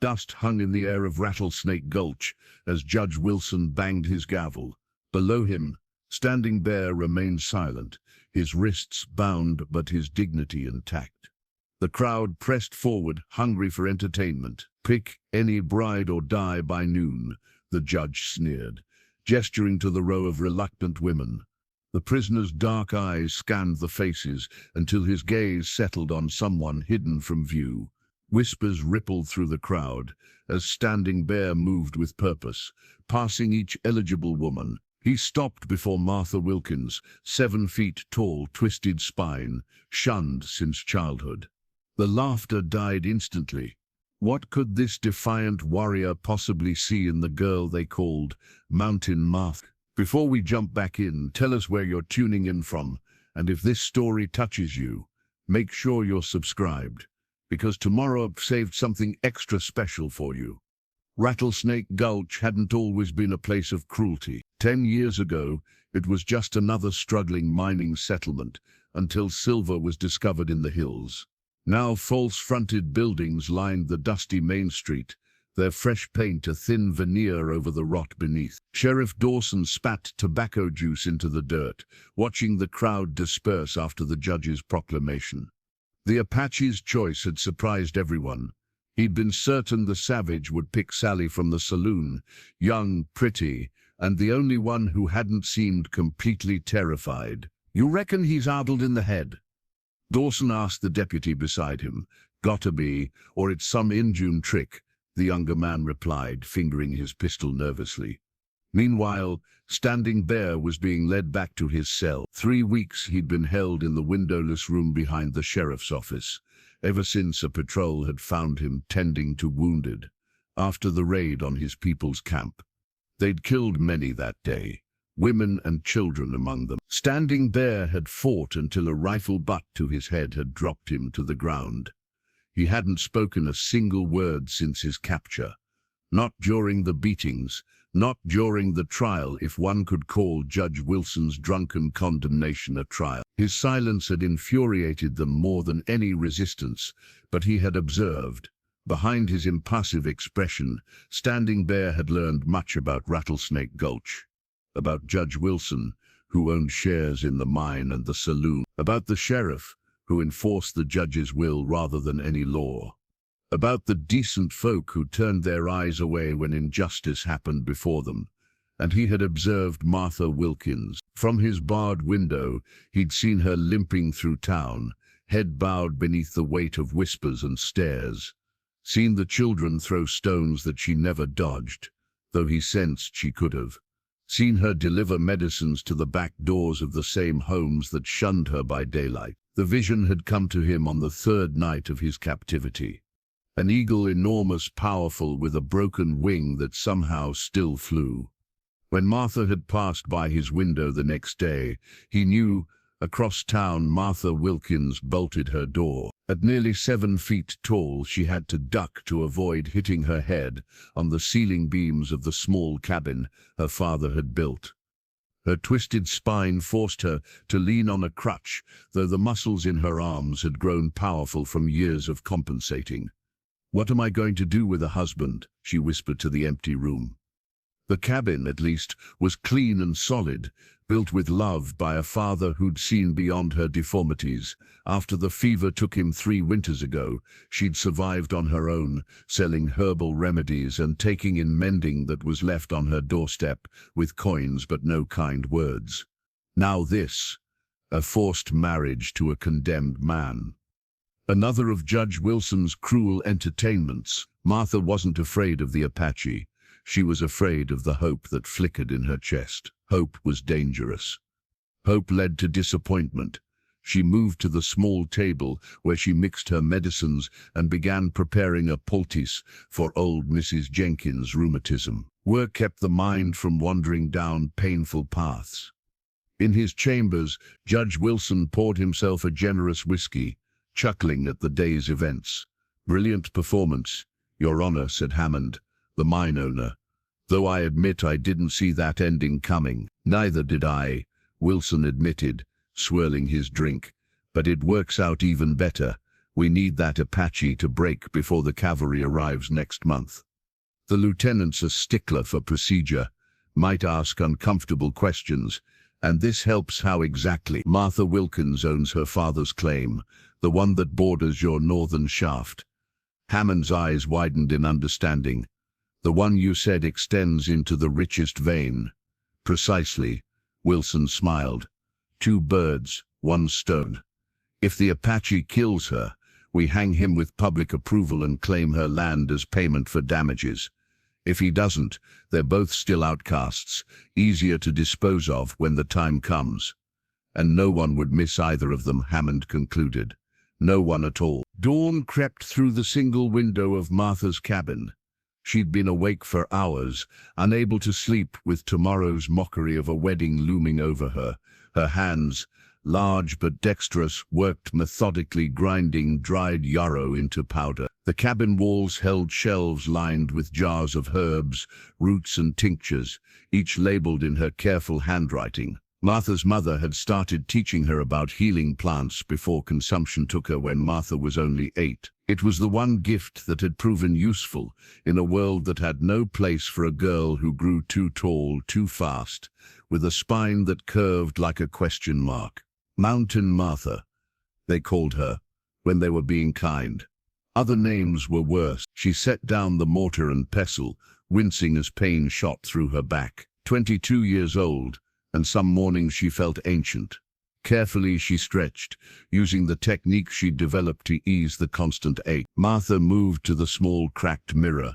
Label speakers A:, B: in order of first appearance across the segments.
A: Dust hung in the air of Rattlesnake Gulch as Judge Wilson banged his gavel. Below him, Standing Bear remained silent, his wrists bound but his dignity intact. The crowd pressed forward, hungry for entertainment. "Pick any bride or die by noon," the judge sneered, gesturing to the row of reluctant women. The prisoner's dark eyes scanned the faces until his gaze settled on someone hidden from view. Whispers rippled through the crowd as Standing Bear moved with purpose, passing each eligible woman. He stopped before Martha Wilkins, 7 feet tall, twisted spine, shunned since childhood. The laughter died instantly. What could this defiant warrior possibly see in the girl they called Mountain Martha? Before we jump back in, tell us where you're tuning in from, and if this story touches you, make sure you're subscribed, because tomorrow I've saved something extra special for you. Rattlesnake Gulch hadn't always been a place of cruelty. 10 years ago, it was just another struggling mining settlement until silver was discovered in the hills. Now false-fronted buildings lined the dusty main street, their fresh paint a thin veneer over the rot beneath. Sheriff Dawson spat tobacco juice into the dirt, watching the crowd disperse after the judge's proclamation. The Apache's choice had surprised everyone. He'd been certain the savage would pick Sally from the saloon, young, pretty, and the only one who hadn't seemed completely terrified. "You reckon he's addled in the head?" Dawson asked the deputy beside him. "Gotta be, or it's some Injune trick," the younger man replied, fingering his pistol nervously. Meanwhile, Standing Bear was being led back to his cell. 3 weeks he'd been held in the windowless room behind the sheriff's office, ever since a patrol had found him tending to wounded, after the raid on his people's camp. They'd killed many that day, women and children among them. Standing Bear had fought until a rifle butt to his head had dropped him to the ground. He hadn't spoken a single word since his capture. Not during the beatings, not during the trial, if one could call Judge Wilson's drunken condemnation a trial. His silence had infuriated them more than any resistance, but he had observed. Behind his impassive expression, Standing Bear had learned much about Rattlesnake Gulch, about Judge Wilson, who owned shares in the mine and the saloon, about the sheriff, who enforced the judge's will rather than any law, about the decent folk who turned their eyes away when injustice happened before them. And he had observed Martha Wilkins. From his barred window, he'd seen her limping through town, head bowed beneath the weight of whispers and stares. Seen the children throw stones that she never dodged, though he sensed she could have. Seen her deliver medicines to the back doors of the same homes that shunned her by daylight. The vision had come to him on the 3rd night of his captivity. An eagle, enormous, powerful, with a broken wing that somehow still flew. When Martha had passed by his window the next day, he knew, across town, Martha Wilkins bolted her door. At nearly 7 feet tall, she had to duck to avoid hitting her head on the ceiling beams of the small cabin her father had built. Her twisted spine forced her to lean on a crutch, though the muscles in her arms had grown powerful from years of compensating. "What am I going to do with a husband?" she whispered to the empty room. The cabin, at least, was clean and solid, built with love by a father who'd seen beyond her deformities. After the fever took him 3 winters ago, she'd survived on her own, selling herbal remedies and taking in mending that was left on her doorstep, with coins but no kind words. Now this, a forced marriage to a condemned man. Another of Judge Wilson's cruel entertainments. Martha wasn't afraid of the Apache. She was afraid of the hope that flickered in her chest. Hope was dangerous. Hope led to disappointment. She moved to the small table where she mixed her medicines and began preparing a poultice for old Mrs. Jenkins' rheumatism. Work kept the mind from wandering down painful paths. In his chambers, Judge Wilson poured himself a generous whiskey, chuckling at the day's events. "Brilliant performance, Your Honor," said Hammond, the mine owner, "though I admit I didn't see that ending coming." "Neither did I," Wilson admitted, swirling his drink. "But it works out even better We need that Apache to break before the cavalry arrives next month. The lieutenant's a stickler for procedure, might ask uncomfortable questions, and this helps. How exactly? Martha Wilkins owns her father's claim, the one that borders your northern shaft. Hammond's eyes widened in understanding. The one you said extends into the richest vein. Precisely, Wilson smiled. 2 birds, 1 stone. If the Apache kills her, we hang him with public approval and claim her land as payment for damages. If he doesn't, they're both still outcasts, easier to dispose of when the time comes. And no one would miss either of them, Hammond concluded. No one at all. Dawn crept through the single window of Martha's cabin. She'd been awake for hours, unable to sleep, with tomorrow's mockery of a wedding looming over her. Her hands, large but dexterous, worked methodically, grinding dried yarrow into powder. The cabin walls held shelves lined with jars of herbs, roots and tinctures, each labeled in her careful handwriting. Martha's mother had started teaching her about healing plants before consumption took her when Martha was only 8. It was the one gift that had proven useful in a world that had no place for a girl who grew too tall, too fast, with a spine that curved like a question mark. Mountain Martha, they called her, when they were being kind. Other names were worse. She set down the mortar and pestle, wincing as pain shot through her back. 22 years old, and some mornings she felt ancient. Carefully she stretched, using the technique she'd developed to ease the constant ache. Martha moved to the small cracked mirror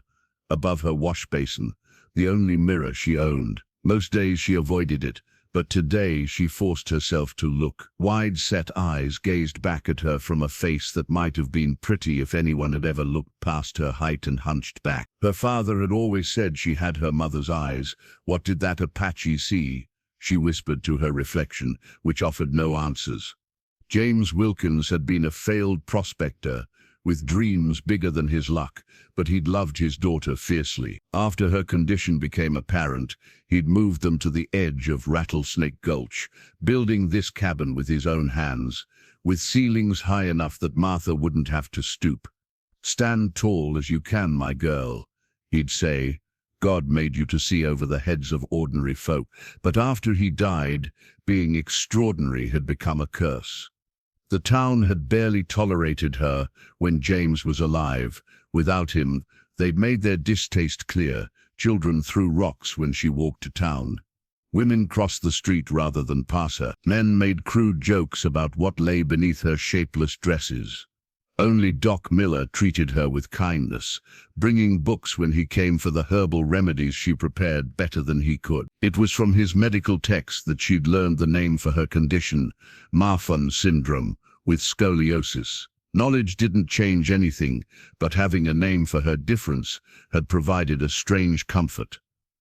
A: above her wash basin, the only mirror she owned. Most days she avoided it, but today she forced herself to look. Wide-set eyes gazed back at her from a face that might have been pretty if anyone had ever looked past her height and hunched back. Her father had always said she had her mother's eyes. What did that Apache see? She whispered to her reflection, which offered no answers. James Wilkins had been a failed prospector, with dreams bigger than his luck, but he'd loved his daughter fiercely. After her condition became apparent, he'd moved them to the edge of Rattlesnake Gulch, building this cabin with his own hands, with ceilings high enough that Martha wouldn't have to stoop. "Stand tall as you can, my girl," he'd say. "God made you to see over the heads of ordinary folk." But after he died, being extraordinary had become a curse. The town had barely tolerated her when James was alive. Without him, they'd made their distaste clear. Children threw rocks when she walked to town. Women crossed the street rather than pass her. Men made crude jokes about what lay beneath her shapeless dresses. Only Doc Miller treated her with kindness, bringing books when he came for the herbal remedies she prepared better than he could. It was from his medical text that she'd learned the name for her condition, Marfan syndrome, with scoliosis. Knowledge didn't change anything, but having a name for her difference had provided a strange comfort.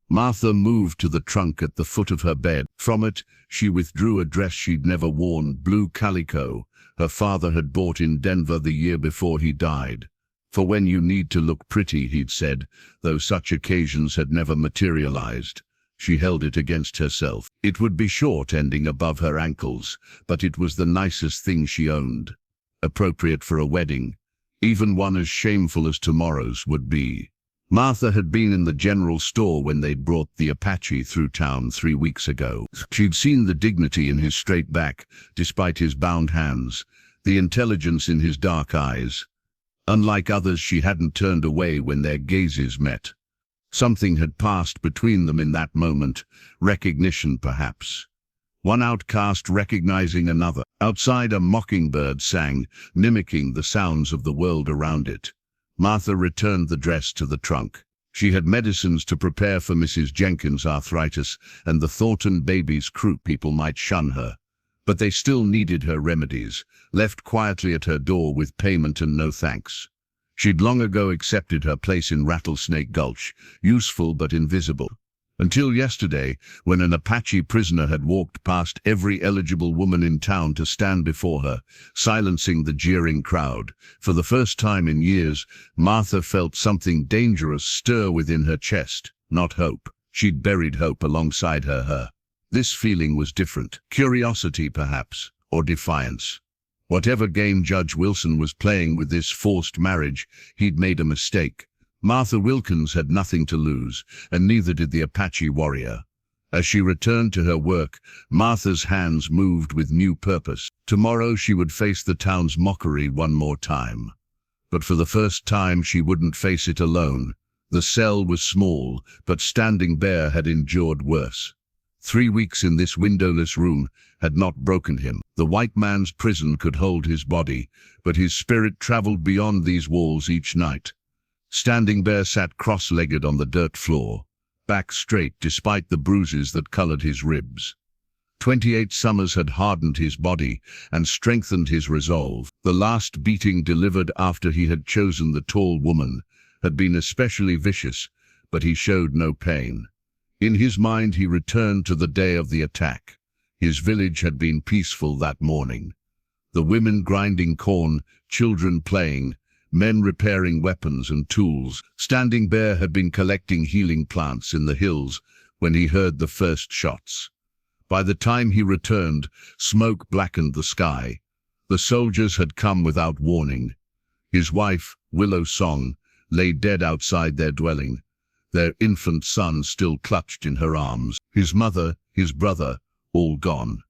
A: Martha moved to the trunk at the foot of her bed. From it, she withdrew a dress she'd never worn, blue calico, her father had bought in Denver the year before he died. "For when you need to look pretty," he'd said, though such occasions had never materialized. She held it against herself. It would be short, ending above her ankles, but it was the nicest thing she owned. Appropriate for a wedding, even one as shameful as tomorrow's would be. Martha had been in the general store when they'd brought the Apache through town 3 weeks ago. She'd seen the dignity in his straight back, despite his bound hands, the intelligence in his dark eyes. Unlike others, she hadn't turned away when their gazes met. Something had passed between them in that moment, recognition perhaps. One outcast recognizing another. Outside, a mockingbird sang, mimicking the sounds of the world around it. Martha returned the dress to the trunk. She had medicines to prepare for Mrs. Jenkins' arthritis and the Thornton baby's croup. People might shun her, but they still needed her remedies, left quietly at her door with payment and no thanks. She'd long ago accepted her place in Rattlesnake Gulch, useful but invisible. Until yesterday, when an Apache prisoner had walked past every eligible woman in town to stand before her, silencing the jeering crowd. For the first time in years, Martha felt something dangerous stir within her chest. Not hope. She'd buried hope alongside her. This feeling was different. Curiosity, perhaps, or defiance. Whatever game Judge Wilson was playing with this forced marriage, he'd made a mistake. Martha Wilkins had nothing to lose, and neither did the Apache warrior. As she returned to her work, Martha's hands moved with new purpose. Tomorrow she would face the town's mockery one more time. But for the first time she wouldn't face it alone. The cell was small, but Standing Bear had endured worse. 3 weeks in this windowless room had not broken him. The white man's prison could hold his body, but his spirit traveled beyond these walls each night. Standing Bear sat cross-legged on the dirt floor, back straight despite the bruises that colored his ribs. 28 summers had hardened his body and strengthened his resolve. The last beating delivered after he had chosen the tall woman had been especially vicious, but he showed no pain. In his mind he returned to the day of the attack. His village had been peaceful that morning. The women grinding corn, children playing, men repairing weapons and tools. Standing Bear had been collecting healing plants in the hills when he heard the first shots. By the time he returned, smoke blackened the sky. The soldiers had come without warning. His wife, Willow Song, lay dead outside their dwelling, their infant son still clutched in her arms. His mother, his brother, all gone.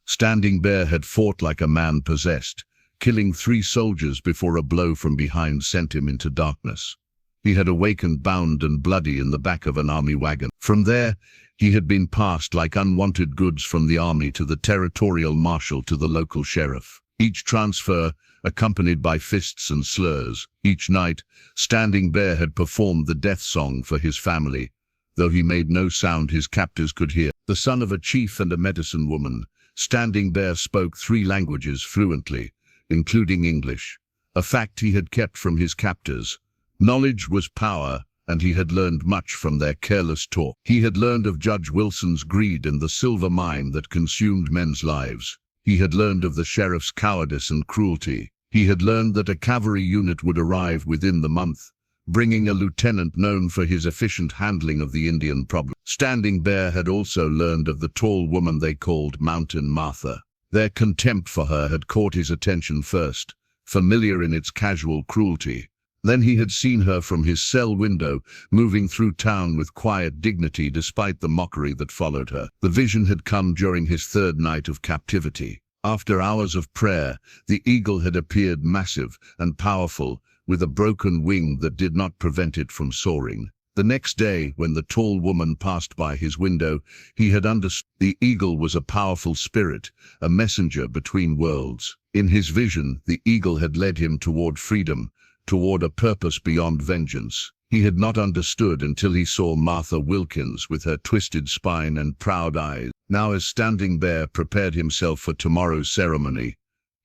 A: Standing Bear had fought like a man possessed, killing 3 soldiers before a blow from behind sent him into darkness. He had awakened bound and bloody in the back of an army wagon. From there, he had been passed like unwanted goods from the army to the territorial marshal to the local sheriff. Each transfer accompanied by fists and slurs. Each night, Standing Bear had performed the death song for his family, though he made no sound his captors could hear. The son of a chief and a medicine woman, Standing Bear spoke 3 languages fluently, including English, a fact he had kept from his captors. Knowledge was power, and he had learned much from their careless talk. He had learned of Judge Wilson's greed and the silver mine that consumed men's lives. He had learned of the sheriff's cowardice and cruelty. He had learned that a cavalry unit would arrive within the month, bringing a lieutenant known for his efficient handling of the Indian problem. Standing Bear had also learned of the tall woman they called Mountain Martha. Their contempt for her had caught his attention first, familiar in its casual cruelty. Then he had seen her from his cell window, moving through town with quiet dignity despite the mockery that followed her. The vision had come during his 3rd night of captivity. After hours of prayer, the eagle had appeared massive and powerful, with a broken wing that did not prevent it from soaring. The next day, when the tall woman passed by his window, he had understood the eagle was a powerful spirit, a messenger between worlds. In his vision, the eagle had led him toward freedom, toward a purpose beyond vengeance. He had not understood until he saw Martha Wilkins with her twisted spine and proud eyes. Now, as Standing Bear prepared himself for tomorrow's ceremony,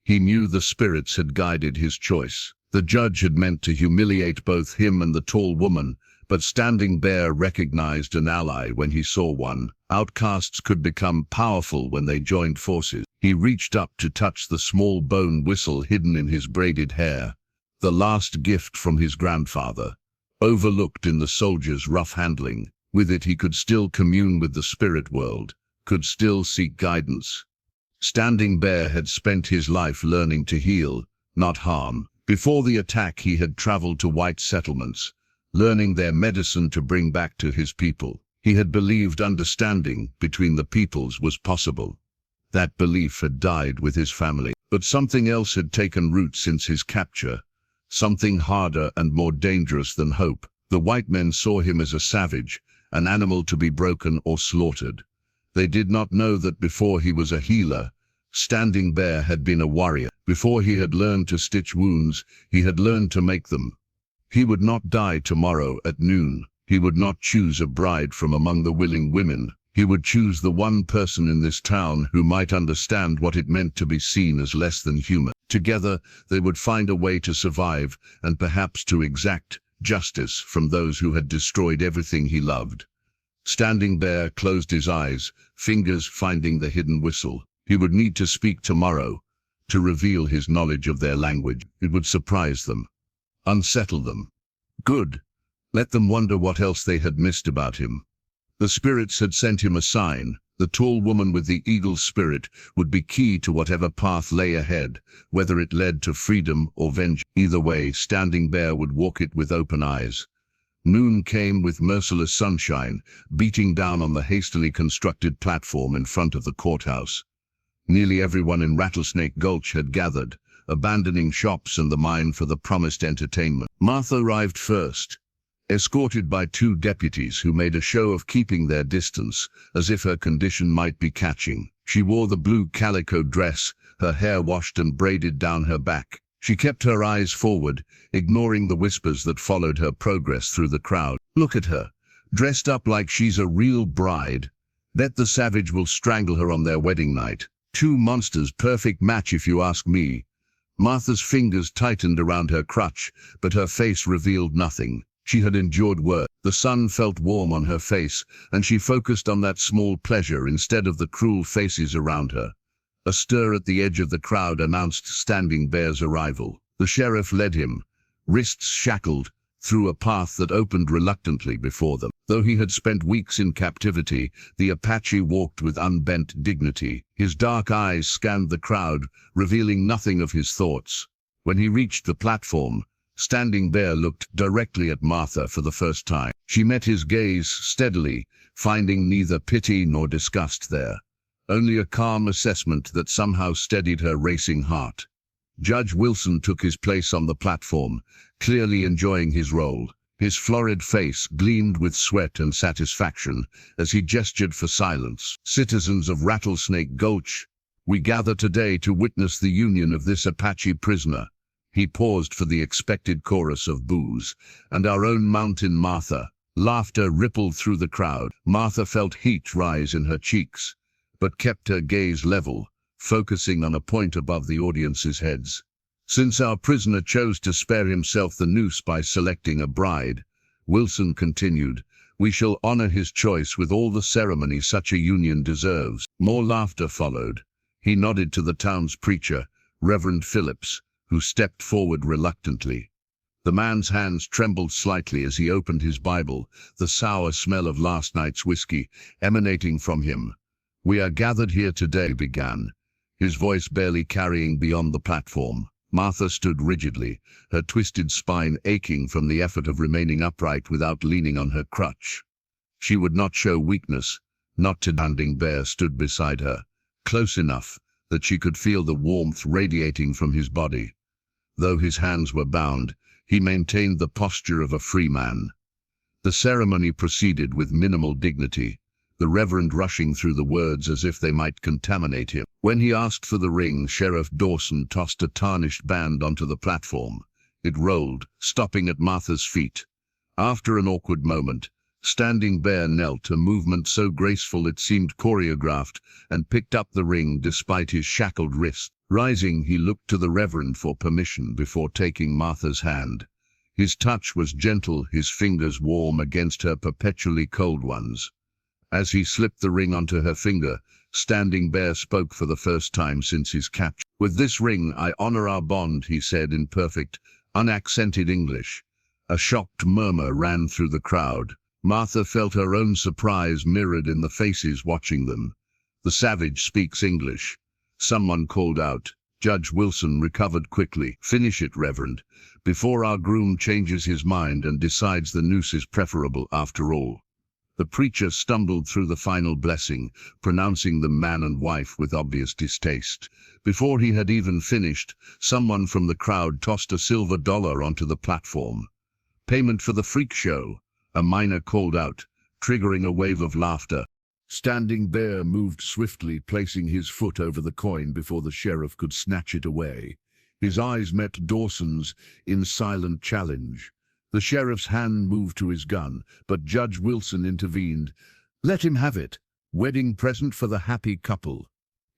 A: he knew the spirits had guided his choice. The judge had meant to humiliate both him and the tall woman, but Standing Bear recognized an ally when he saw one. Outcasts could become powerful when they joined forces. He reached up to touch the small bone whistle hidden in his braided hair, the last gift from his grandfather, overlooked in the soldier's rough handling. With it he could still commune with the spirit world, could still seek guidance. Standing Bear had spent his life learning to heal, not harm. Before the attack he had traveled to white settlements, learning their medicine to bring back to his people. He had believed understanding between the peoples was possible. That belief had died with his family. But something else had taken root since his capture, something harder and more dangerous than hope. The white men saw him as a savage, an animal to be broken or slaughtered. They did not know that before he was a healer, Standing Bear had been a warrior. Before he had learned to stitch wounds, he had learned to make them. He would not die tomorrow at noon. He would not choose a bride from among the willing women. He would choose the one person in this town who might understand what it meant to be seen as less than human. Together, they would find a way to survive and perhaps to exact justice from those who had destroyed everything he loved. Standing Bear closed his eyes, fingers finding the hidden whistle. He would need to speak tomorrow, to reveal his knowledge of their language. It would surprise them, unsettle them. Good. Let them wonder what else they had missed about him. The spirits had sent him a sign, The tall woman with the eagle spirit would be key to whatever path lay ahead, whether it led to freedom or vengeance. Either way, Standing Bear would walk it with open eyes. Noon came with merciless sunshine, beating down on the hastily constructed platform in front of the courthouse. Nearly everyone in Rattlesnake Gulch had gathered, abandoning shops and the mine for the promised entertainment. Martha arrived first, escorted by 2 deputies who made a show of keeping their distance, as if her condition might be catching. She wore the blue calico dress, her hair washed and braided down her back. She kept her eyes forward, ignoring the whispers that followed her progress through the crowd. Look at her, dressed up like she's a real bride. Bet the savage will strangle her on their wedding night. 2 monsters, perfect match if you ask me. Martha's fingers tightened around her crutch, but her face revealed nothing. She had endured worse. The sun felt warm on her face, and she focused on that small pleasure instead of the cruel faces around her. A stir at the edge of the crowd announced Standing Bear's arrival. The sheriff led him, wrists shackled, through a path that opened reluctantly before them. Though he had spent weeks in captivity, the Apache walked with unbent dignity. His dark eyes scanned the crowd, revealing nothing of his thoughts. When he reached the platform, Standing Bear looked directly at Martha for the first time. She met his gaze steadily, finding neither pity nor disgust there, only a calm assessment that somehow steadied her racing heart. Judge Wilson took his place on the platform, clearly enjoying his role. His florid face gleamed with sweat and satisfaction as he gestured for silence. Citizens of Rattlesnake Gulch, we gather today to witness the union of this Apache prisoner. He paused for the expected chorus of boos, and our own Mountain Martha. Laughter rippled through the crowd. Martha felt heat rise in her cheeks, but kept her gaze level, focusing on a point above the audience's heads. Since our prisoner chose to spare himself the noose by selecting a bride, Wilson continued, we shall honor his choice with all the ceremony such a union deserves. More laughter followed. He nodded to the town's preacher, Reverend Phillips, who stepped forward reluctantly. The man's hands trembled slightly as he opened his Bible, the sour smell of last night's whiskey emanating from him. We are gathered here today, he began, his voice barely carrying beyond the platform. Martha stood rigidly, her twisted spine aching from the effort of remaining upright without leaning on her crutch. She would not show weakness, not to Standing Bear stood beside her, close enough that she could feel the warmth radiating from his body. Though his hands were bound, he maintained the posture of a free man. The ceremony proceeded with minimal dignity, the Reverend rushing through the words as if they might contaminate him. When he asked for the ring, Sheriff Dawson tossed a tarnished band onto the platform. It rolled, stopping at Martha's feet. After an awkward moment, Standing Bear knelt, a movement so graceful it seemed choreographed, and picked up the ring despite his shackled wrist. Rising, he looked to the Reverend for permission before taking Martha's hand. His touch was gentle, his fingers warm against her perpetually cold ones. As he slipped the ring onto her finger, Standing Bear spoke for the first time since his capture. With this ring, I honor our bond, he said in perfect, unaccented English. A shocked murmur ran through the crowd. Martha felt her own surprise mirrored in the faces watching them. The savage speaks English. Someone called out. Judge Wilson recovered quickly. Finish it, Reverend, before our groom changes his mind and decides the noose is preferable after all. The preacher stumbled through the final blessing, pronouncing them man and wife with obvious distaste. Before he had even finished, someone from the crowd tossed a silver dollar onto the platform. Payment for the freak show, a miner called out, triggering a wave of laughter. Standing Bear moved swiftly, placing his foot over the coin before the sheriff could snatch it away. His eyes met Dawson's in silent challenge. The sheriff's hand moved to his gun, but Judge Wilson intervened. Let him have it. Wedding present for the happy couple.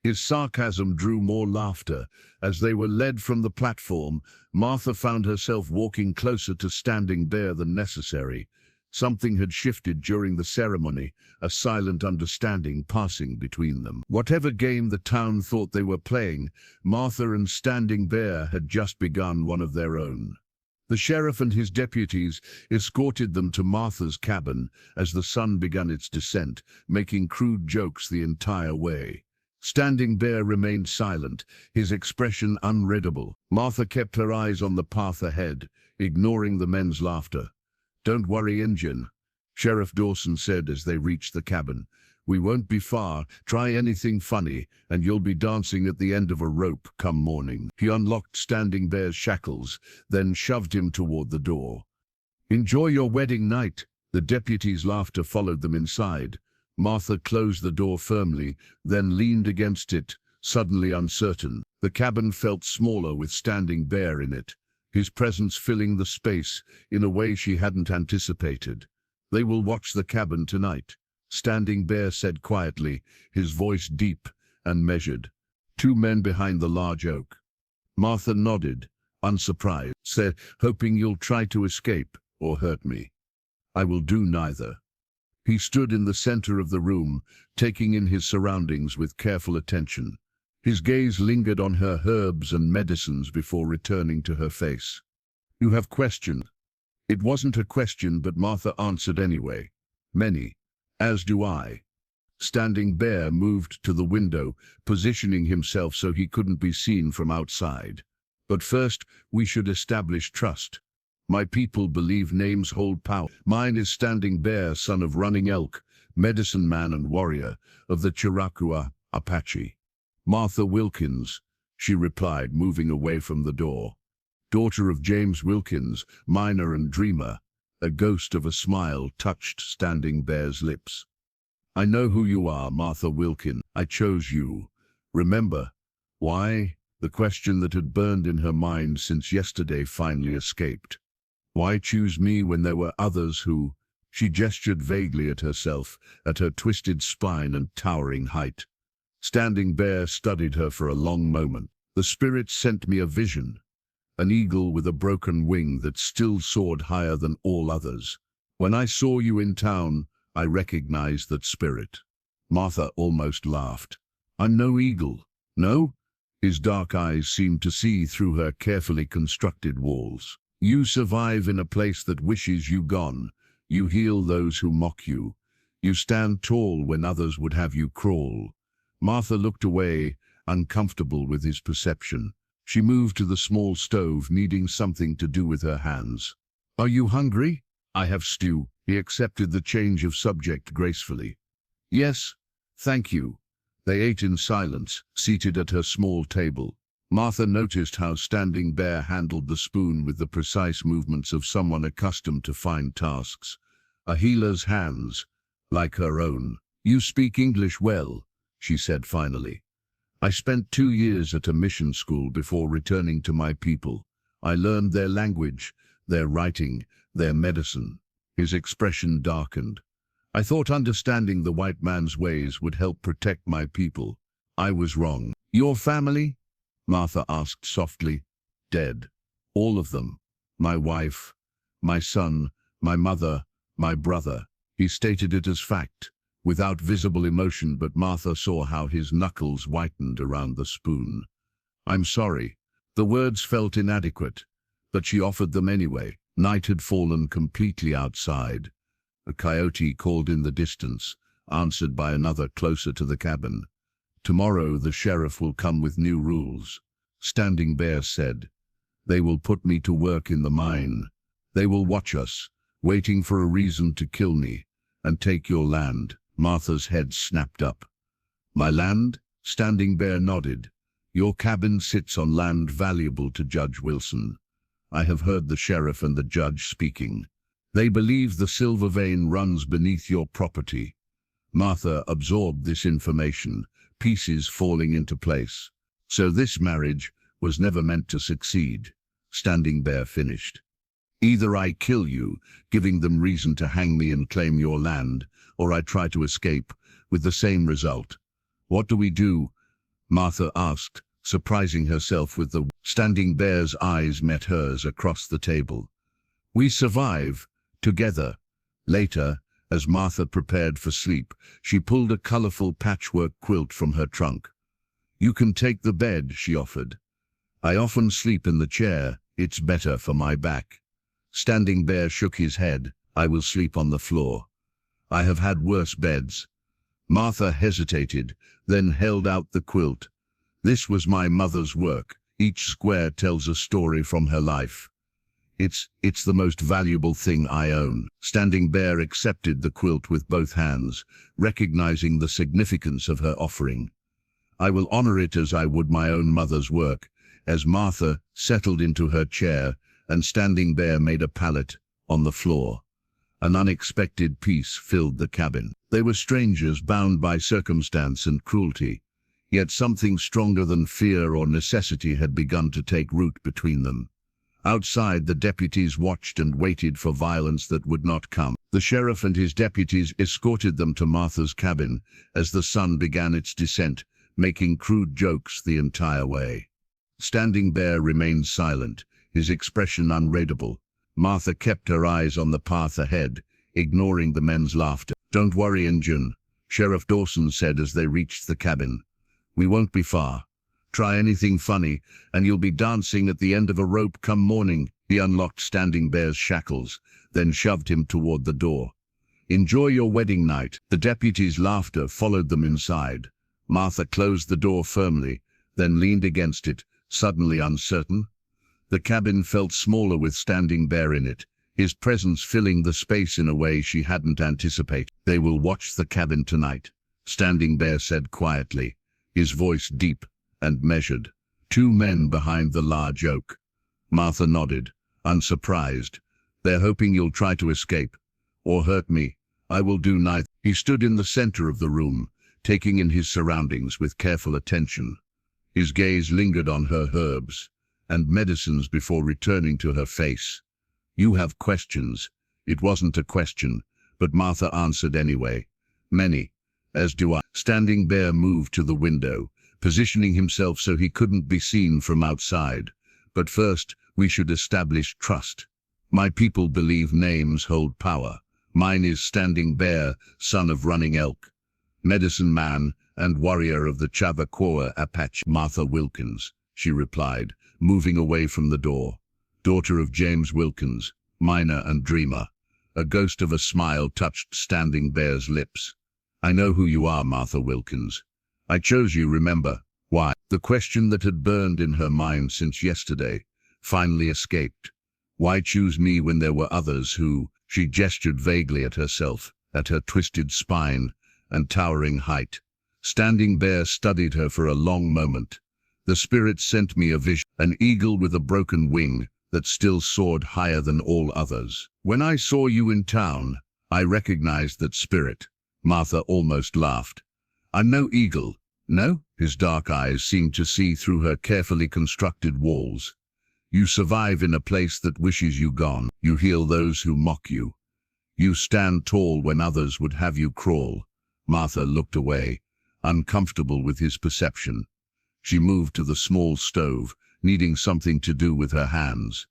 A: His sarcasm drew more laughter. As they were led from the platform, Martha found herself walking closer to Standing Bear than necessary. Something had shifted during the ceremony, a silent understanding passing between them. Whatever game the town thought they were playing, Martha and Standing Bear had just begun one of their own. The sheriff and his deputies escorted them to Martha's cabin as the sun began its descent, making crude jokes the entire way. Standing Bear remained silent, his expression unreadable. Martha kept her eyes on the path ahead, ignoring the men's laughter. "Don't worry, Injun," Sheriff Dawson said as they reached the cabin. "We won't be far. Try anything funny, and you'll be dancing at the end of a rope come morning." He unlocked Standing Bear's shackles, then shoved him toward the door. "Enjoy your wedding night." The deputy's laughter followed them inside. Martha closed the door firmly, then leaned against it, suddenly uncertain. The cabin felt smaller with Standing Bear in it, his presence filling the space in a way she hadn't anticipated. "They will watch the cabin tonight," Standing Bear said quietly, his voice deep and measured. "Two men behind the large oak." Martha nodded, unsurprised, said, "Hoping you'll try to escape or hurt me." "I will do neither." He stood in the center of the room, taking in his surroundings with careful attention. His gaze lingered on her herbs and medicines before returning to her face. "You have questions." It wasn't a question, but Martha answered anyway. "Many. As do I." Standing Bear moved to the window, positioning himself so he couldn't be seen from outside. "But first, we should establish trust. My people believe names hold power. Mine is Standing Bear, son of Running Elk, medicine man and warrior of the Chiricahua Apache." "Martha Wilkins," she replied, moving away from the door. "Daughter of James Wilkins, miner and dreamer." A ghost of a smile touched Standing Bear's lips. "I know who you are, Martha Wilkins. I chose you. Remember." "Why?" The question that had burned in her mind since yesterday finally escaped. "Why choose me when there were others who—" She gestured vaguely at herself, at her twisted spine and towering height. Standing Bear studied her for a long moment. "The spirit sent me a vision. An eagle with a broken wing that still soared higher than all others. When I saw you in town, I recognized that spirit." Martha almost laughed. "I'm no eagle." "No?" His dark eyes seemed to see through her carefully constructed walls. "You survive in a place that wishes you gone. You heal those who mock you. You stand tall when others would have you crawl." Martha looked away, uncomfortable with his perception. She moved to the small stove, needing something to do with her hands. "Are you hungry?" "I have stew." He accepted the change of subject gracefully. "Yes, thank you." They ate in silence, seated at her small table. Martha noticed how Standing Bear handled the spoon with the precise movements of someone accustomed to fine tasks. A healer's hands, like her own. "You speak English well," she said finally. "I spent 2 years at a mission school before returning to my people. I learned their language, their writing, their medicine." His expression darkened. "I thought understanding the white man's ways would help protect my people. I was wrong." "Your family?" Martha asked softly. "Dead. All of them. My wife, my son, my mother, my brother." He stated it as fact, without visible emotion, but Martha saw how his knuckles whitened around the spoon. "I'm sorry." The words felt inadequate, but she offered them anyway. Night had fallen completely outside. A coyote called in the distance, answered by another closer to the cabin. "Tomorrow the sheriff will come with new rules," Standing Bear said. "They will put me to work in the mine. They will watch us, waiting for a reason to kill me, and take your land." Martha's head snapped up. "My land?" Standing Bear nodded. "Your cabin sits on land valuable to Judge Wilson. I have heard the sheriff and the judge speaking. They believe the silver vein runs beneath your property." Martha absorbed this information, pieces falling into place. "So this marriage was never meant to succeed," Standing Bear finished. "Either I kill you, giving them reason to hang me and claim your land, or I try to escape, with the same result. What do we do?" Martha asked, surprising herself with the Standing Bear's eyes met hers across the table. "We survive, together." Later, as Martha prepared for sleep, she pulled a colorful patchwork quilt from her trunk. "You can take the bed," she offered. "I often sleep in the chair. It's better for my back. Standing Bear shook his head. I will sleep on the floor. I have had worse beds. Martha hesitated, then held out the quilt. This was my mother's work. Each square tells a story from her life. It's the most valuable thing I own. Standing Bear accepted the quilt with both hands, recognizing the significance of her offering. I will honor it as I would my own mother's work. As Martha settled into her chair and Standing Bear made a pallet on the floor, an unexpected peace filled the cabin. They were strangers bound by circumstance and cruelty, yet something stronger than fear or necessity had begun to take root between them. Outside, the deputies watched and waited for violence that would not come. The sheriff and his deputies escorted them to Martha's cabin as the sun began its descent, making crude jokes the entire way. Standing Bear remained silent, his expression unreadable. Martha kept her eyes on the path ahead, ignoring the men's laughter. "Don't worry, Injun," Sheriff Dawson said as they reached the cabin. "We won't be far. Try anything funny, and you'll be dancing at the end of a rope come morning." He unlocked Standing Bear's shackles, then shoved him toward the door. "Enjoy your wedding night." The deputies' laughter followed them inside. Martha closed the door firmly, then leaned against it, suddenly uncertain. The cabin felt smaller with Standing Bear in it, his presence filling the space in a way she hadn't anticipated. "They will watch the cabin tonight," Standing Bear said quietly, his voice deep and measured. "Two men behind the large oak." Martha nodded, unsurprised. "They're hoping you'll try to escape or hurt me. I will do neither." He stood in the center of the room, taking in his surroundings with careful attention. His gaze lingered on her herbs and medicines before returning to her face. "You have questions." It wasn't a question, but Martha answered anyway. "Many, as do I." Standing Bear moved to the window, positioning himself so he couldn't be seen from outside. "But first, we should establish trust. My people believe names hold power. Mine is Standing Bear, son of Running Elk, medicine man and warrior of the Chavaquoa Apache." "Martha Wilkins," she replied, moving away from the door. "Daughter of James Wilkins, miner and dreamer." A ghost of a smile touched Standing Bear's lips. "I know who you are, Martha Wilkins. I chose you, remember? Why?" The question that had burned in her mind since yesterday finally escaped. "Why choose me when there were others who—" She gestured vaguely at herself, at her twisted spine and towering height. Standing Bear studied her for a long moment. "The spirit sent me a vision, an eagle with a broken wing that still soared higher than all others. When I saw you in town, I recognized that spirit." Martha almost laughed. "I'm no eagle." "No?" His dark eyes seemed to see through her carefully constructed walls. "You survive in a place that wishes you gone. You heal those who mock you. You stand tall when others would have you crawl." Martha looked away, uncomfortable with his perception. She moved to the small stove, needing something to do with her hands.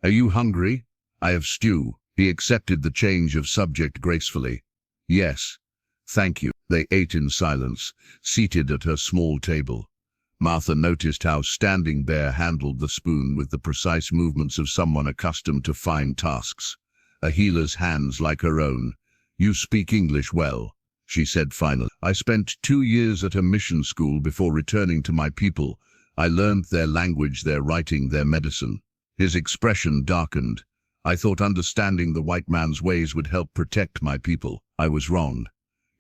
A: "Are you hungry? I have stew." He accepted the change of subject gracefully. "Yes, thank you." They ate in silence, seated at her small table. Martha noticed how Standing Bear handled the spoon with the precise movements of someone accustomed to fine tasks, a healer's hands like her own. "You speak English well," she said finally. "I spent 2 years at a mission school before returning to my people. I learned their language, their writing, their medicine." His expression darkened. "I thought understanding the white man's ways would help protect my people. I was wrong."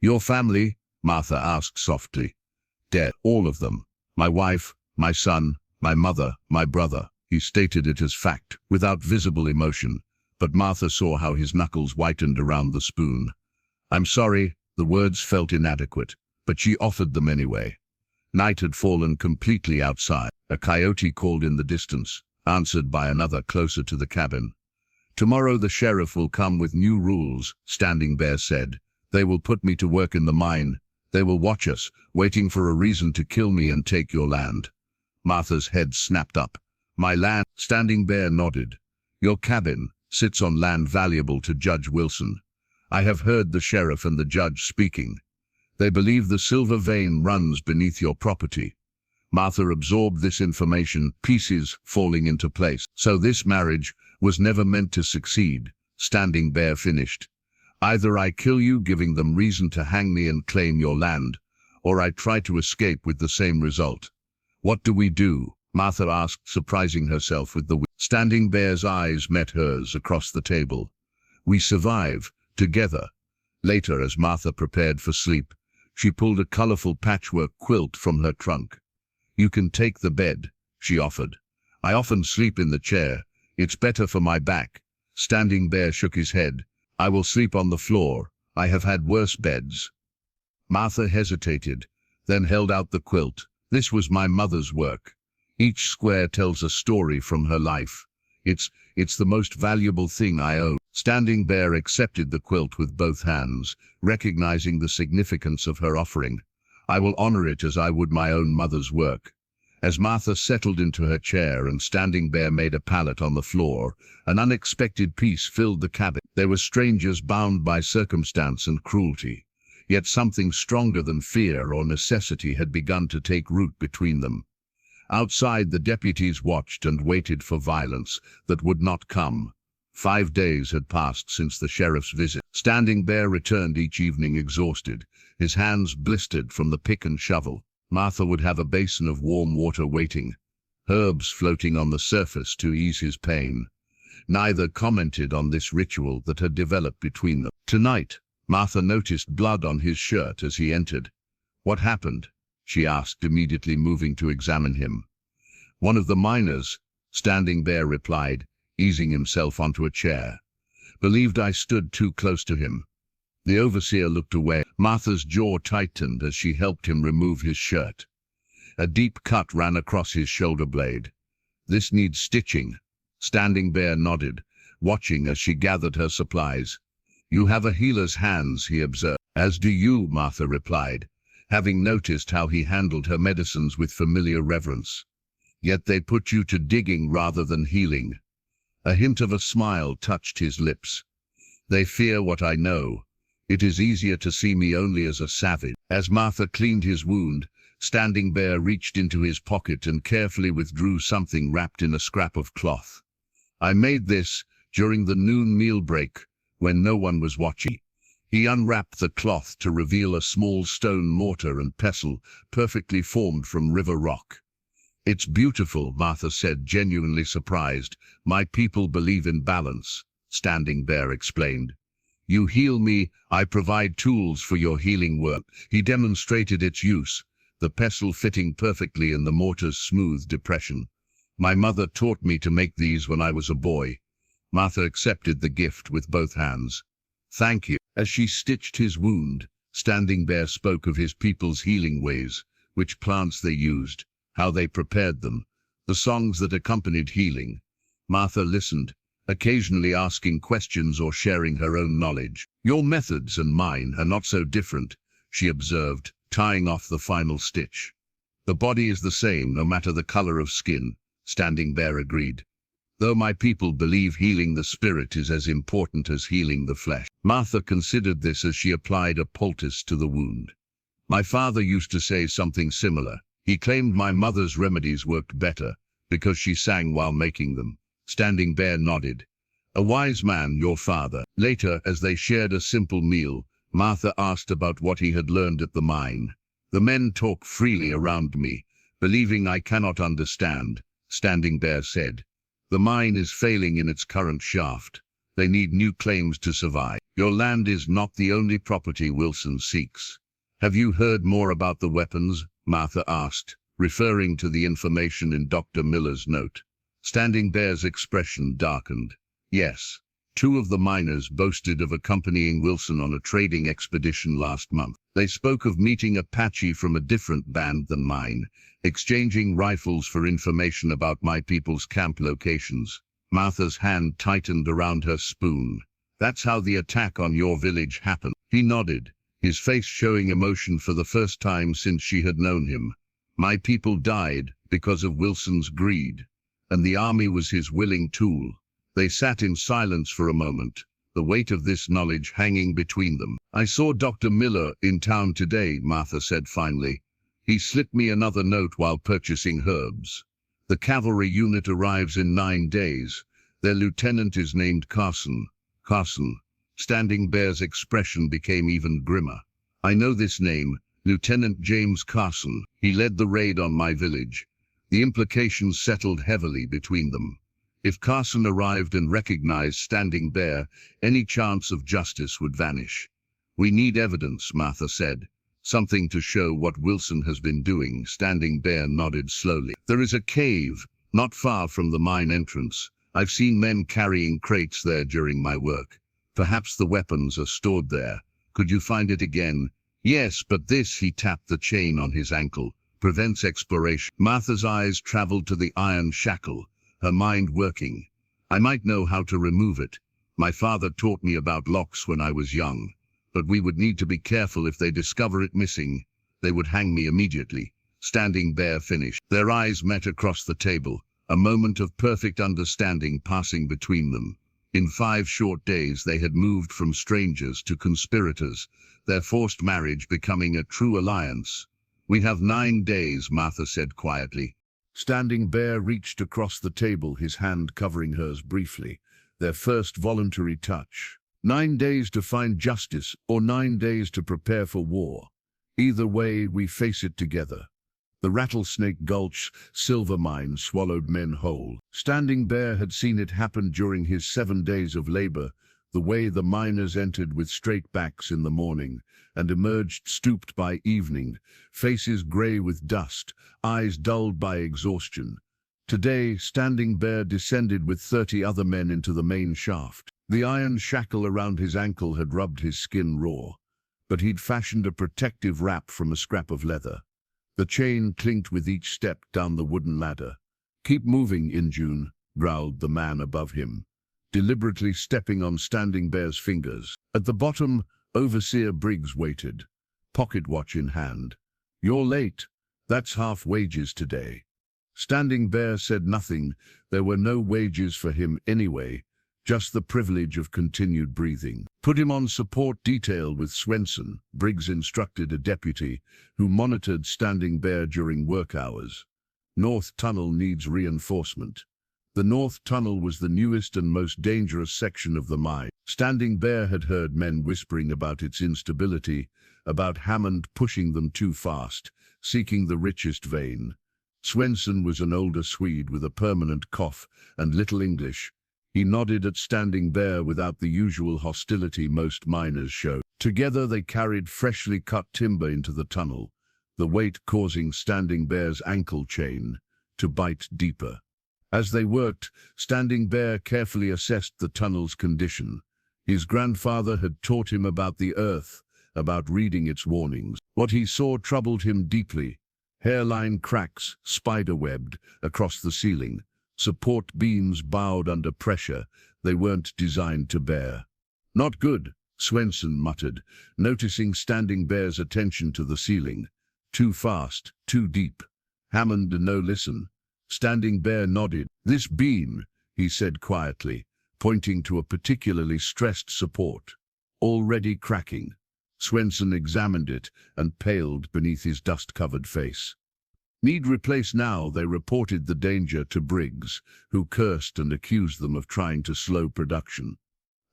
A: "Your family?" Martha asked softly. "Dead, all of them. My wife, my son, my mother, my brother." He stated it as fact, without visible emotion, but Martha saw how his knuckles whitened around the spoon. "I'm sorry." The words felt inadequate, but she offered them anyway. Night had fallen completely outside. A coyote called in the distance, answered by another closer to the cabin. "Tomorrow the sheriff will come with new rules," Standing Bear said. "They will put me to work in the mine. They will watch us, waiting for a reason to kill me and take your land." Martha's head snapped up. "My land?" Standing Bear nodded. "Your cabin sits on land valuable to Judge Wilson. I have heard the sheriff and the judge speaking. They believe the silver vein runs beneath your property. Martha absorbed this information, pieces falling into place. So this marriage was never meant to succeed. Standing Bear finished. Either I kill you, giving them reason to hang me and claim your land, or I try to escape with the same result. What do we do? Martha asked, surprising herself with the Standing Bear's eyes met hers across the table. We survive, together. Later, as Martha prepared for sleep, she pulled a colorful patchwork quilt from her trunk. You can take the bed, she offered. I often sleep in the chair. It's better for my back. Standing Bear shook his head. I will sleep on the floor. I have had worse beds. Martha hesitated, then held out the quilt. This was my mother's work. Each square tells a story from her life. It's the most valuable thing I own. Standing Bear accepted the quilt with both hands, recognizing the significance of her offering. I will honor it as I would my own mother's work. As Martha settled into her chair and Standing Bear made a pallet on the floor, an unexpected peace filled the cabin. They were strangers bound by circumstance and cruelty, yet something stronger than fear or necessity had begun to take root between them. Outside, the deputies watched and waited for violence that would not come. 5 days had passed since the sheriff's visit. Standing Bear returned each evening exhausted, his hands blistered from the pick and shovel. Martha would have a basin of warm water waiting, herbs floating on the surface to ease his pain. Neither commented on this ritual that had developed between them. Tonight, Martha noticed blood on his shirt as he entered. What happened? She asked, immediately moving to examine him. One of the miners, Standing Bear replied, easing himself onto a chair. Believed I stood too close to him. The overseer looked away. Martha's jaw tightened as she helped him remove his shirt. A deep cut ran across his shoulder blade. This needs stitching. Standing Bear nodded, watching as she gathered her supplies. You have a healer's hands, he observed. As do you, Martha replied, having noticed how he handled her medicines with familiar reverence. Yet they put you to digging rather than healing. A hint of a smile touched his lips. They fear what I know. It is easier to see me only as a savage. As Martha cleaned his wound, Standing Bear reached into his pocket and carefully withdrew something wrapped in a scrap of cloth. I made this during the noon meal break, when no one was watching. He unwrapped the cloth to reveal a small stone mortar and pestle, perfectly formed from river rock. It's beautiful, Martha said, genuinely surprised. My people believe in balance, Standing Bear explained. You heal me, I provide tools for your healing work. He demonstrated its use, the pestle fitting perfectly in the mortar's smooth depression. My mother taught me to make these when I was a boy. Martha accepted the gift with both hands. Thank you. As she stitched his wound, Standing Bear spoke of his people's healing ways, which plants they used, how they prepared them, the songs that accompanied healing. Martha listened, occasionally asking questions or sharing her own knowledge. Your methods and mine are not so different, she observed, tying off the final stitch. The body is the same no matter the color of skin, Standing Bear agreed. Though my people believe healing the spirit is as important as healing the flesh. Martha considered this as she applied a poultice to the wound. My father used to say something similar. He claimed my mother's remedies worked better because she sang while making them. Standing Bear nodded. A wise man, your father. Later, as they shared a simple meal, Martha asked about what he had learned at the mine. The men talk freely around me, believing I cannot understand, Standing Bear said. The mine is failing in its current shaft. They need new claims to survive. Your land is not the only property Wilson seeks. Have you heard more about the weapons? Martha asked, referring to the information in Dr. Miller's note. Standing Bear's expression darkened. Yes. 2 of the miners boasted of accompanying Wilson on a trading expedition last month. They spoke of meeting Apache from a different band than mine, exchanging rifles for information about my people's camp locations. Martha's hand tightened around her spoon. That's how the attack on your village happened. He nodded, his face showing emotion for the first time since she had known him. My people died because of Wilson's greed, and the army was his willing tool. They sat in silence for a moment, the weight of this knowledge hanging between them. I saw Dr. Miller in town today, Martha said finally. He slipped me another note while purchasing herbs. The cavalry unit arrives in 9 days. Their lieutenant is named Carson. Carson. Standing Bear's expression became even grimmer. I know this name, Lieutenant James Carson. He led the raid on my village. The implications settled heavily between them. If Carson arrived and recognized Standing Bear, any chance of justice would vanish. We need evidence, Martha said. Something to show what Wilson has been doing. Standing Bear nodded slowly. There is a cave, not far from the mine entrance. I've seen men carrying crates there during my work. Perhaps the weapons are stored there. Could you find it again? Yes, but this, he tapped the chain on his ankle, prevents exploration. Martha's eyes traveled to the iron shackle, her mind working. I might know how to remove it. My father taught me about locks when I was young. But we would need to be careful. If they discover it missing, they would hang me immediately. Standing Bear finished. Their eyes met across the table, a moment of perfect understanding passing between them. In 5 short days they had moved from strangers to conspirators, their forced marriage becoming a true alliance. We have 9 days, Martha said quietly. Standing Bear reached across the table, his hand covering hers briefly, their first voluntary touch. 9 days to find justice, or 9 days to prepare for war. Either way, we face it together. The Rattlesnake Gulch silver mine swallowed men whole. Standing Bear had seen it happen during his 7 days of labor, the way the miners entered with straight backs in the morning and emerged stooped by evening, faces gray with dust, eyes dulled by exhaustion. Today, Standing Bear descended with 30 other men into the main shaft. The iron shackle around his ankle had rubbed his skin raw, but he'd fashioned a protective wrap from a scrap of leather. The chain clinked with each step down the wooden ladder. Keep moving, Injune, growled the man above him, deliberately stepping on Standing Bear's fingers. At the bottom, Overseer Briggs waited, pocket watch in hand. You're late. That's half wages today. Standing Bear said nothing. There were no wages for him anyway, just the privilege of continued breathing. Put him on support detail with Swenson, Briggs instructed a deputy who monitored Standing Bear during work hours. North Tunnel needs reinforcement. The North Tunnel was the newest and most dangerous section of the mine. Standing Bear had heard men whispering about its instability, about Hammond pushing them too fast, seeking the richest vein. Swenson was an older Swede with a permanent cough and little English. He nodded at Standing Bear without the usual hostility most miners show. Together they carried freshly cut timber into the tunnel, the weight causing Standing Bear's ankle chain to bite deeper. As they worked, Standing Bear carefully assessed the tunnel's condition. His grandfather had taught him about the earth, about reading its warnings. What he saw troubled him deeply. Hairline cracks, spider-webbed, across the ceiling. Support beams bowed under pressure they weren't designed to bear. Not good, Swenson muttered, noticing Standing Bear's attention to the ceiling. Too fast, too deep. Hammond, no listen. Standing Bear nodded. This beam, he said quietly, pointing to a particularly stressed support. Already cracking. Swenson examined it and paled beneath his dust-covered face. Need replace now, they reported the danger to Briggs, who cursed and accused them of trying to slow production.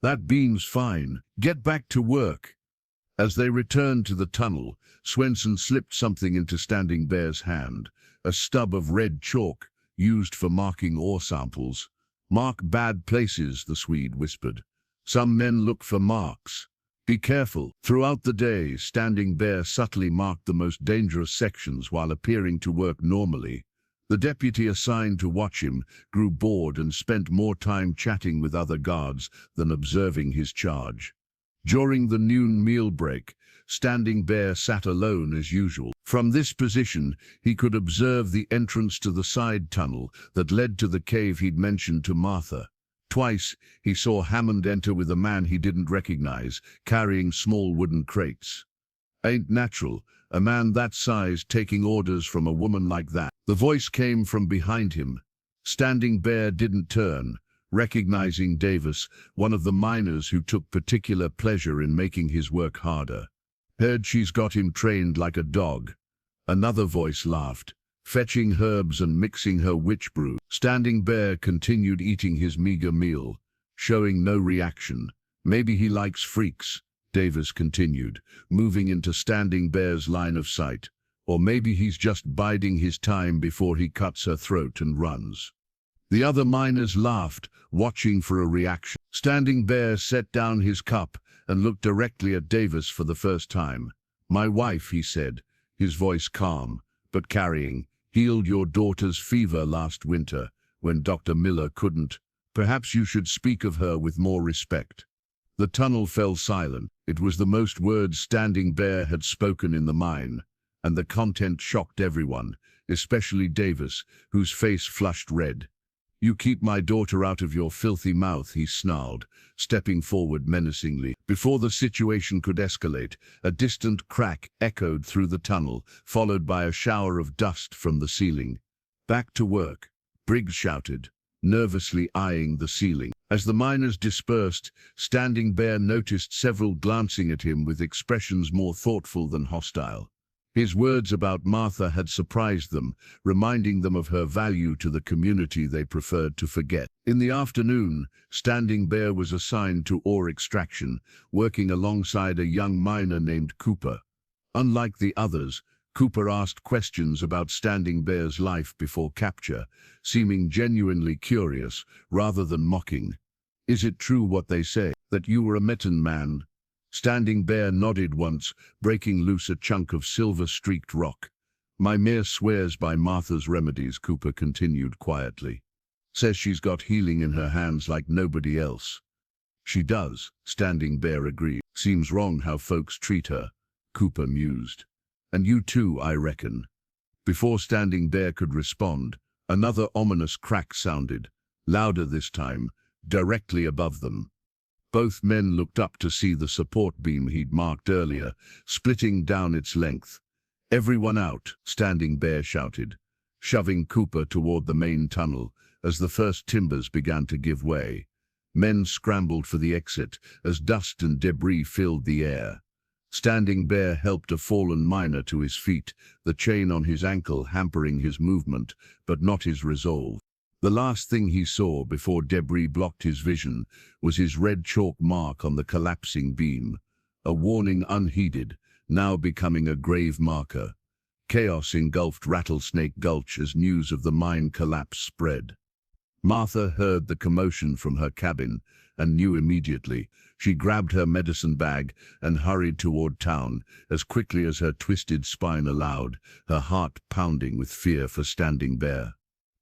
A: That beam's fine. Get back to work. As they returned to the tunnel, Swenson slipped something into Standing Bear's hand, a stub of red chalk used for marking ore samples. Mark bad places, the Swede whispered. Some men look for marks. Be careful. Throughout the day, Standing Bear subtly marked the most dangerous sections while appearing to work normally. The deputy assigned to watch him grew bored and spent more time chatting with other guards than observing his charge. During the noon meal break, Standing Bear sat alone as usual. From this position, he could observe the entrance to the side tunnel that led to the cave he'd mentioned to Martha. Twice, he saw Hammond enter with a man he didn't recognize, carrying small wooden crates. Ain't natural, a man that size taking orders from a woman like that. The voice came from behind him. Standing Bear didn't turn, recognizing Davis, one of the miners who took particular pleasure in making his work harder. Heard she's got him trained like a dog. Another voice laughed, fetching herbs and mixing her witch brew. Standing Bear continued eating his meager meal, showing no reaction. Maybe he likes freaks, Davis continued, moving into Standing Bear's line of sight. Or maybe he's just biding his time before he cuts her throat and runs. The other miners laughed, watching for a reaction. Standing Bear set down his cup and looked directly at Davis for the first time. "My wife," he said, his voice calm, but carrying, "healed your daughter's fever last winter, when Dr. Miller couldn't. Perhaps you should speak of her with more respect." The tunnel fell silent. It was the most words Standing Bear had spoken in the mine, and the content shocked everyone, especially Davis, whose face flushed red. "You keep my daughter out of your filthy mouth," he snarled, stepping forward menacingly. Before the situation could escalate, a distant crack echoed through the tunnel, followed by a shower of dust from the ceiling. "Back to work," Briggs shouted, nervously eyeing the ceiling. As the miners dispersed, Standing Bear noticed several glancing at him with expressions more thoughtful than hostile. His words about Martha had surprised them, reminding them of her value to the community they preferred to forget. In the afternoon, Standing Bear was assigned to ore extraction, working alongside a young miner named Cooper. Unlike the others, Cooper asked questions about Standing Bear's life before capture, seeming genuinely curious rather than mocking. "Is it true what they say, that you were a Metin man?" Standing Bear nodded once, breaking loose a chunk of silver-streaked rock. "My mare swears by Martha's remedies," Cooper continued quietly. "Says she's got healing in her hands like nobody else." "She does," Standing Bear agreed. "Seems wrong how folks treat her," Cooper mused. "And you too, I reckon." Before Standing Bear could respond, another ominous crack sounded, louder this time, directly above them. Both men looked up to see the support beam he'd marked earlier, splitting down its length. "Everyone out," Standing Bear shouted, shoving Cooper toward the main tunnel as the first timbers began to give way. Men scrambled for the exit as dust and debris filled the air. Standing Bear helped a fallen miner to his feet, the chain on his ankle hampering his movement, but not his resolve. The last thing he saw before debris blocked his vision was his red chalk mark on the collapsing beam, a warning unheeded, now becoming a grave marker. Chaos engulfed Rattlesnake Gulch as news of the mine collapse spread. Martha heard the commotion from her cabin and knew immediately. She grabbed her medicine bag and hurried toward town as quickly as her twisted spine allowed, her heart pounding with fear for Standing Bear.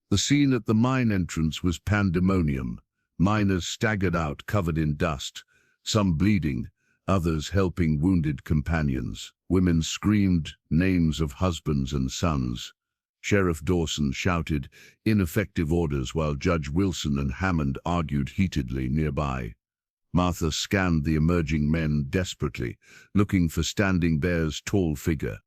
A: The scene at the mine entrance was pandemonium. Miners staggered out covered in dust, some bleeding, others helping wounded companions. Women screamed names of husbands and sons. Sheriff Dawson shouted ineffective orders while Judge Wilson and Hammond argued heatedly nearby. Martha scanned the emerging men desperately, looking for Standing Bear's tall figure.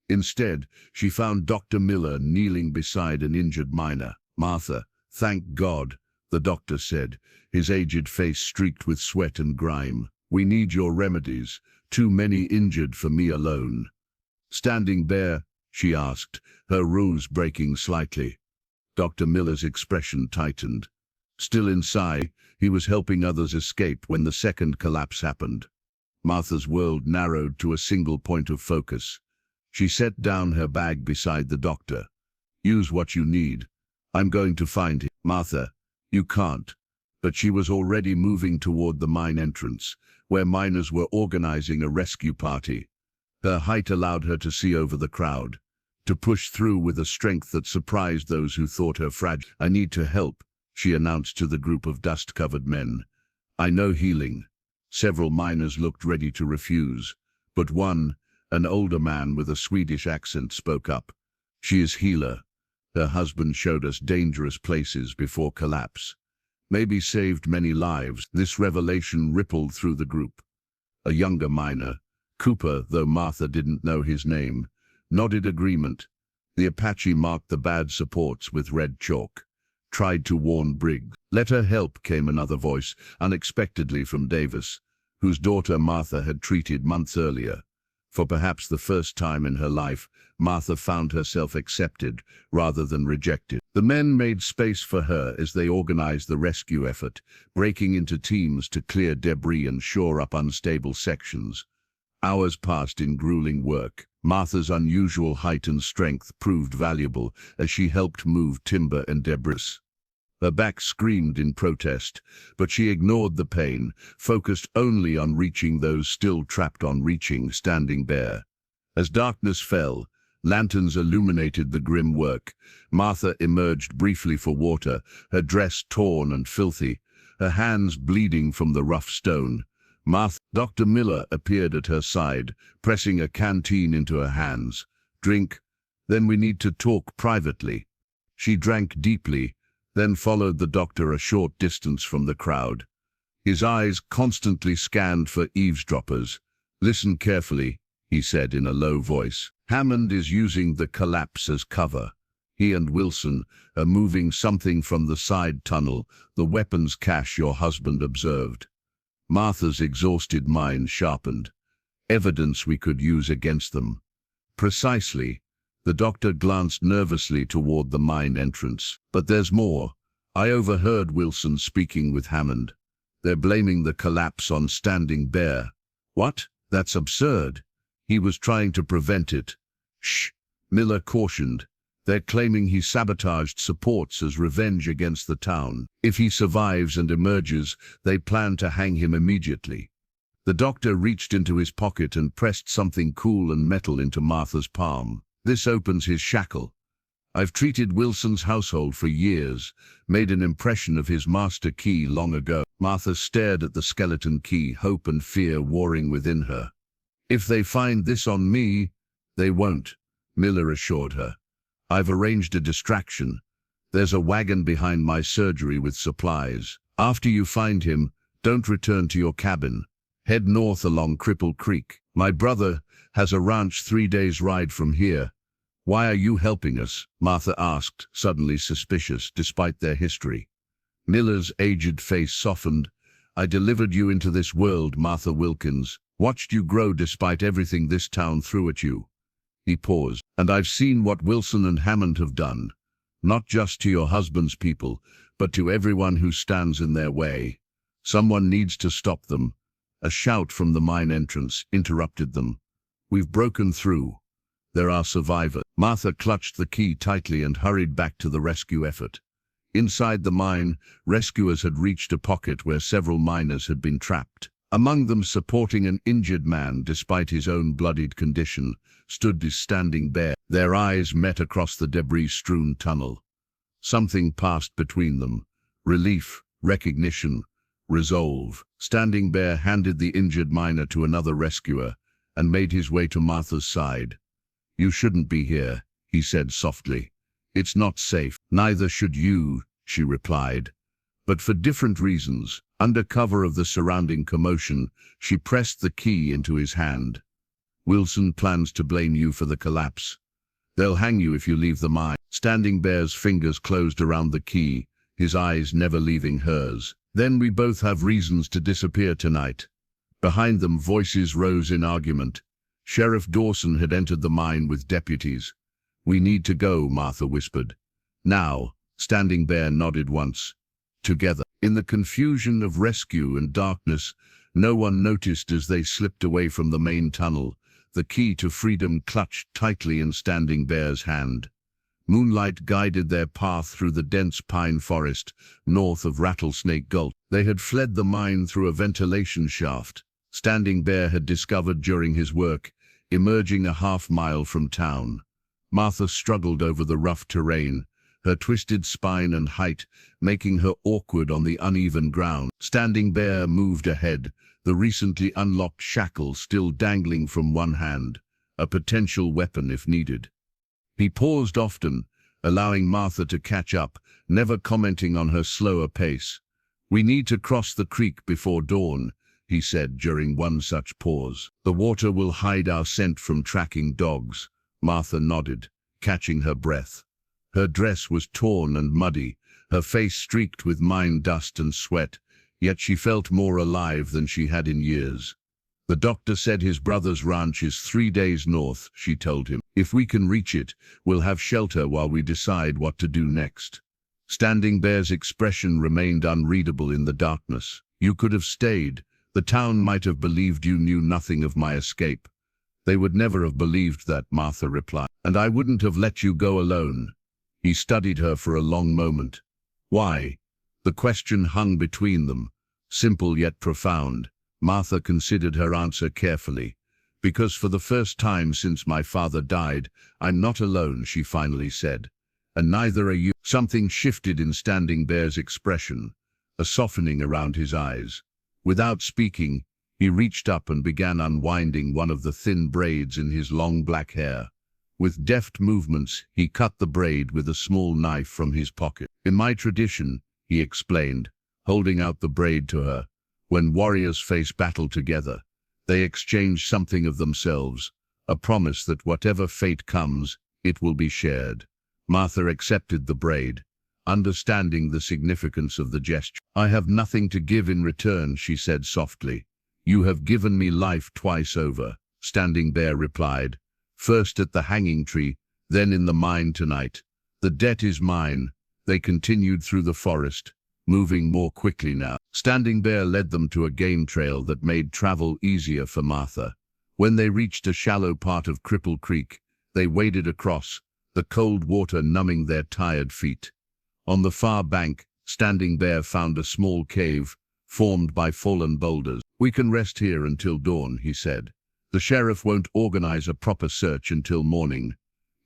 A: Instead, she found Dr. Miller kneeling beside an injured miner. "Martha, thank God," the doctor said, his aged face streaked with sweat and grime. "We need your remedies. Too many injured for me alone." "Standing Bear?" she asked, her ruse breaking slightly. Dr. Miller's expression tightened. Still inside, he was helping others escape when the second collapse happened. Martha's world narrowed to a single point of focus. She set down her bag beside the doctor. "Use what you need. I'm going to find him." "Martha, you can't." But she was already moving toward the mine entrance, where miners were organizing a rescue party. Her height allowed her to see over the crowd, to push through with a strength that surprised those who thought her fragile. "I need to help," she announced to the group of dust-covered men. "I know healing." Several miners looked ready to refuse, but one, an older man with a Swedish accent, spoke up. "She is healer. Her husband showed us dangerous places before collapse. Maybe saved many lives." This revelation rippled through the group. A younger miner, Cooper, though Martha didn't know his name, nodded agreement. The Apache marked the bad supports with red chalk. Tried to warn Briggs. "Let her help," came another voice, unexpectedly from Davis, whose daughter Martha had treated months earlier. For perhaps the first time in her life, Martha found herself accepted rather than rejected. The men made space for her as they organized the rescue effort, breaking into teams to clear debris and shore up unstable sections. Hours passed in grueling work. Martha's unusual height and strength proved valuable as she helped move timber and debris. Her back screamed in protest, but she ignored the pain, focused only on reaching those still trapped on Standing Bear. As darkness fell, lanterns illuminated the grim work. Martha emerged briefly for water, her dress torn and filthy, her hands bleeding from the rough stone. Dr. Miller appeared at her side, pressing a canteen into her hands. "Drink, then we need to talk privately." She drank deeply, then followed the doctor a short distance from the crowd. His eyes constantly scanned for eavesdroppers. "Listen carefully," he said in a low voice. "Hammond is using the collapse as cover. He and Wilson are moving something from the side tunnel, the weapons cache your husband observed." Martha's exhausted mind sharpened. "Evidence we could use against them." "Precisely." The doctor glanced nervously toward the mine entrance. "But there's more. I overheard Wilson speaking with Hammond. They're blaming the collapse on Standing Bear." "What? That's absurd. He was trying to prevent it." "Shh," Miller cautioned. "They're claiming he sabotaged supports as revenge against the town. If he survives and emerges, they plan to hang him immediately." The doctor reached into his pocket and pressed something cool and metal into Martha's palm. "This opens his shackle. I've treated Wilson's household for years, made an impression of his master key long ago." Martha stared at the skeleton key, hope and fear warring within her. "If they find this on me, they won't," Miller assured her. "I've arranged a distraction. There's a wagon behind my surgery with supplies. After you find him, don't return to your cabin. Head north along Crippled Creek. My brother has a ranch 3 days' ride from here." "Why are you helping us?" Martha asked, suddenly suspicious, despite their history. Miller's aged face softened. "I delivered you into this world, Martha Wilkins. Watched you grow despite everything this town threw at you." He paused. "And I've seen what Wilson and Hammond have done. Not just to your husband's people, but to everyone who stands in their way. Someone needs to stop them." A shout from the mine entrance interrupted them. "We've broken through. There are survivors." Martha clutched the key tightly and hurried back to the rescue effort. Inside the mine, rescuers had reached a pocket where several miners had been trapped. Among them, supporting an injured man despite his own bloodied condition, stood Standing Bear. Their eyes met across the debris-strewn tunnel. Something passed between them. Relief, recognition, resolve. Standing Bear handed the injured miner to another rescuer and made his way to Martha's side. "You shouldn't be here," he said softly. "It's not safe." "Neither should you," she replied. But for different reasons. Under cover of the surrounding commotion, she pressed the key into his hand. "Wilson plans to blame you for the collapse. They'll hang you if you leave the mine." Standing Bear's fingers closed around the key, his eyes never leaving hers. "Then we both have reasons to disappear tonight." Behind them, voices rose in argument. Sheriff Dawson had entered the mine with deputies. "We need to go," Martha whispered. "Now." Standing Bear nodded once. "Together." In the confusion of rescue and darkness, no one noticed as they slipped away from the main tunnel, the key to freedom clutched tightly in Standing Bear's hand. Moonlight guided their path through the dense pine forest, north of Rattlesnake Gulch. They had fled the mine through a ventilation shaft Standing Bear had discovered during his work, emerging a half-mile from town. Martha struggled over the rough terrain, her twisted spine and height making her awkward on the uneven ground. Standing Bear moved ahead, the recently unlocked shackle still dangling from one hand, a potential weapon if needed. He paused often, allowing Martha to catch up, never commenting on her slower pace. "We need to cross the creek before dawn," he said during one such pause. "The water will hide our scent from tracking dogs." Martha nodded, catching her breath. Her dress was torn and muddy, her face streaked with mine dust and sweat, yet she felt more alive than she had in years. The doctor said his brother's ranch is 3 days north, she told him. If we can reach it, we'll have shelter while we decide what to do next. Standing Bear's expression remained unreadable in the darkness. You could have stayed. The town might have believed you knew nothing of my escape. They would never have believed that, Martha replied. And I wouldn't have let you go alone. He studied her for a long moment. Why? The question hung between them, simple yet profound. Martha considered her answer carefully. Because for the first time since my father died, I'm not alone, she finally said. And neither are you. Something shifted in Standing Bear's expression, a softening around his eyes. Without speaking, he reached up and began unwinding one of the thin braids in his long black hair. With deft movements, he cut the braid with a small knife from his pocket. In my tradition, he explained, holding out the braid to her, when warriors face battle together, they exchange something of themselves, a promise that whatever fate comes, it will be shared. Martha accepted the braid, understanding the significance of the gesture. I have nothing to give in return, she said softly. You have given me life twice over, Standing Bear replied, first at the hanging tree, then in the mine tonight. The debt is mine. They continued through the forest, moving more quickly now. Standing Bear led them to a game trail that made travel easier for Martha. When they reached a shallow part of Crippled Creek, they waded across, the cold water numbing their tired feet. On the far bank, Standing Bear found a small cave, formed by fallen boulders. We can rest here until dawn, he said. The sheriff won't organize a proper search until morning.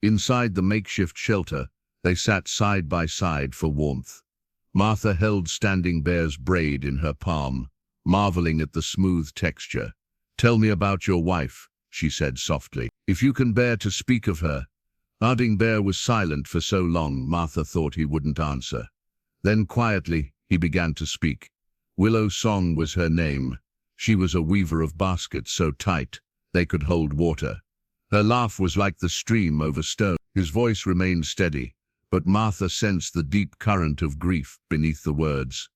A: Inside the makeshift shelter, they sat side by side for warmth. Martha held Standing Bear's braid in her palm, marveling at the smooth texture. Tell me about your wife, she said softly. If you can bear to speak of her. Standing Bear was silent for so long, Martha thought he wouldn't answer. Then quietly, he began to speak. Willow Song was her name. She was a weaver of baskets so tight they could hold water. Her laugh was like the stream over stone. His voice remained steady, but Martha sensed the deep current of grief beneath the words.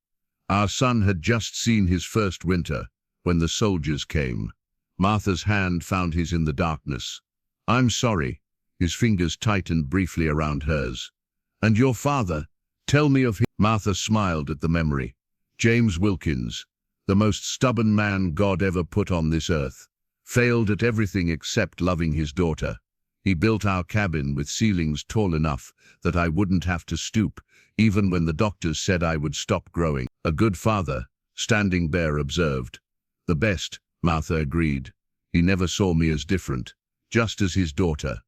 A: Our son had just seen his first winter, when the soldiers came. Martha's hand found his in the darkness. I'm sorry. His fingers tightened briefly around hers. And your father? Tell me of him. Martha smiled at the memory. James Wilkins, the most stubborn man God ever put on this earth, failed at everything except loving his daughter. He built our cabin with ceilings tall enough that I wouldn't have to stoop, even when the doctors said I would stop growing. A good father, Standing Bear observed. The best, Martha agreed. He never saw me as different, just as his daughter.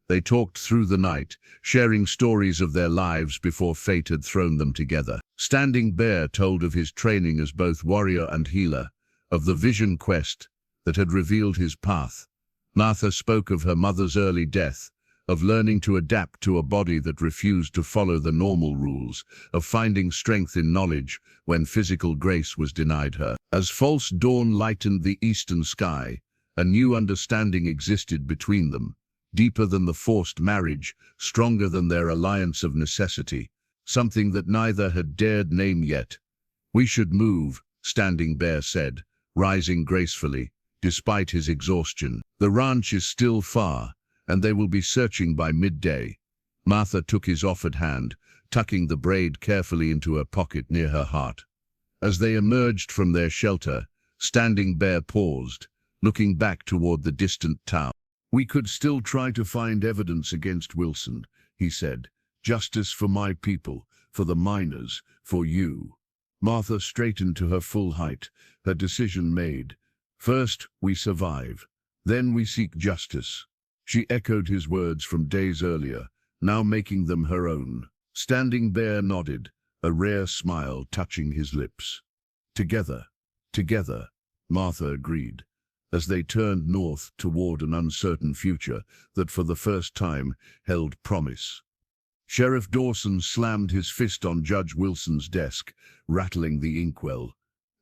A: They talked through the night, sharing stories of their lives before fate had thrown them together. Standing Bear told of his training as both warrior and healer, of the vision quest that had revealed his path. Martha spoke of her mother's early death, of learning to adapt to a body that refused to follow the normal rules, of finding strength in knowledge when physical grace was denied her. As false dawn lightened the eastern sky, a new understanding existed between them, deeper than the forced marriage, stronger than their alliance of necessity, something that neither had dared name yet. We should move, Standing Bear said, rising gracefully, despite his exhaustion. The ranch is still far, and they will be searching by midday. Martha took his offered hand, tucking the braid carefully into her pocket near her heart. As they emerged from their shelter, Standing Bear paused, looking back toward the distant town. We could still try to find evidence against Wilson, he said. Justice for my people, for the miners, for you. Martha straightened to her full height, her decision made. First, we survive. Then we seek justice. She echoed his words from days earlier, now making them her own. Standing Bear nodded, a rare smile touching his lips. Together, Martha agreed, as they turned north toward an uncertain future that for the first time held promise. Sheriff Dawson slammed his fist on Judge Wilson's desk, rattling the inkwell.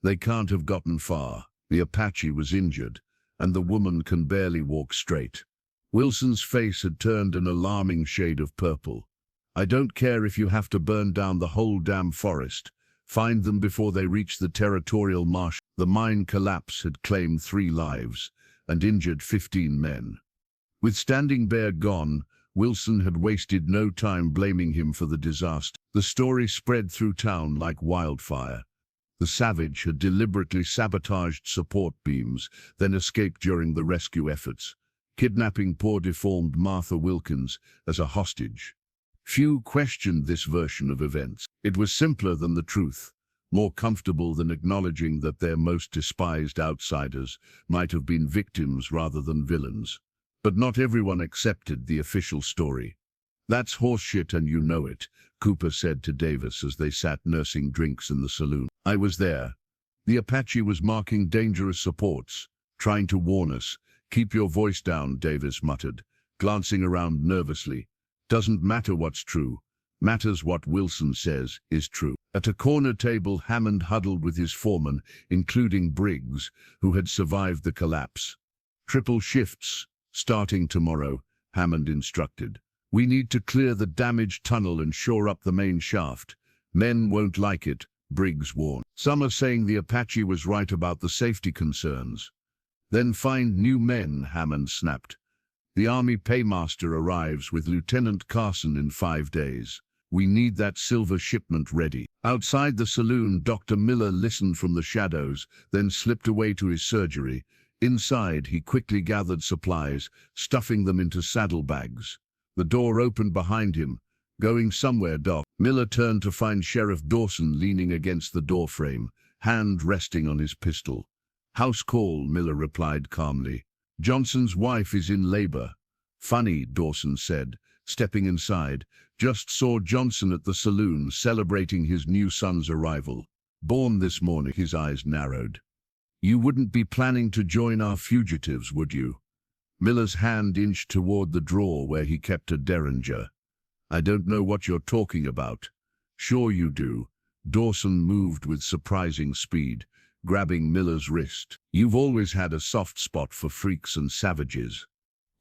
A: They can't have gotten far. The Apache was injured, and the woman can barely walk straight. Wilson's face had turned an alarming shade of purple. I don't care if you have to burn down the whole damn forest. Find them before they reach the territorial marsh. The mine collapse had claimed 3 lives and injured 15 men. With Standing Bear gone, Wilson had wasted no time blaming him for the disaster. The story spread through town like wildfire. The savage had deliberately sabotaged support beams, then escaped during the rescue efforts, kidnapping poor deformed Martha Wilkins as a hostage. Few questioned this version of events. It was simpler than the truth, more comfortable than acknowledging that their most despised outsiders might have been victims rather than villains. But not everyone accepted the official story. "That's horseshit and you know it," Cooper said to Davis as they sat nursing drinks in the saloon. "I was there. The Apache was marking dangerous supports, trying to warn us. Keep your voice down," Davis muttered, glancing around nervously. "Doesn't matter what's true. Matters what Wilson says is true." At a corner table, Hammond huddled with his foreman, including Briggs, who had survived the collapse. "Triple shifts, starting tomorrow," Hammond instructed. "We need to clear the damaged tunnel and shore up the main shaft. Men won't like it," Briggs warned. "Some are saying the Apache was right about the safety concerns." "Then find new men," Hammond snapped. "The Army paymaster arrives with Lieutenant Carson in 5 days. We need that silver shipment ready." Outside the saloon, Dr. Miller listened from the shadows, then slipped away to his surgery. Inside, he quickly gathered supplies, stuffing them into saddlebags. The door opened behind him. "Going somewhere, Doc?" Miller turned to find Sheriff Dawson leaning against the doorframe, hand resting on his pistol. "House call," Miller replied calmly. "Johnson's wife is in labor." "Funny," Dawson said, stepping inside. "Just saw Johnson at the saloon celebrating his new son's arrival. Born this morning." His eyes narrowed. "You wouldn't be planning to join our fugitives, would you?" Miller's hand inched toward the drawer where he kept a derringer. "I don't know what you're talking about." "Sure you do." Dawson moved with surprising speed, grabbing Miller's wrist. "You've always had a soft spot for freaks and savages.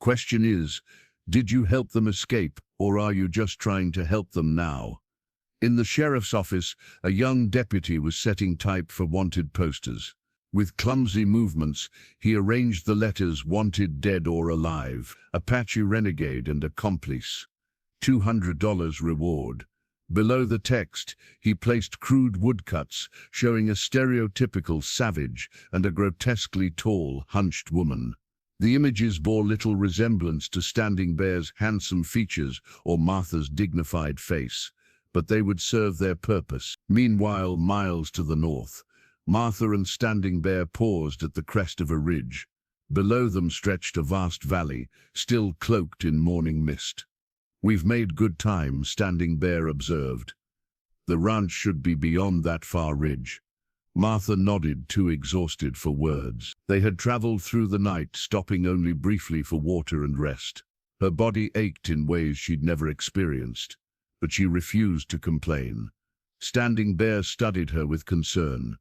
A: Question is, did you help them escape, or are you just trying to help them now?" In the sheriff's office, a young deputy was setting type for wanted posters. With clumsy movements, he arranged the letters "Wanted Dead or Alive," "Apache Renegade" and "Accomplice." $200 reward. Below the text, he placed crude woodcuts showing a stereotypical savage and a grotesquely tall, hunched woman. The images bore little resemblance to Standing Bear's handsome features or Martha's dignified face, but they would serve their purpose. Meanwhile, miles to the north, Martha and Standing Bear paused at the crest of a ridge. Below them stretched a vast valley, still cloaked in morning mist. "We've made good time," Standing Bear observed. "The ranch should be beyond that far ridge." Martha nodded, too exhausted for words. They had traveled through the night, stopping only briefly for water and rest. Her body ached in ways she'd never experienced, but she refused to complain. Standing Bear studied her with concern.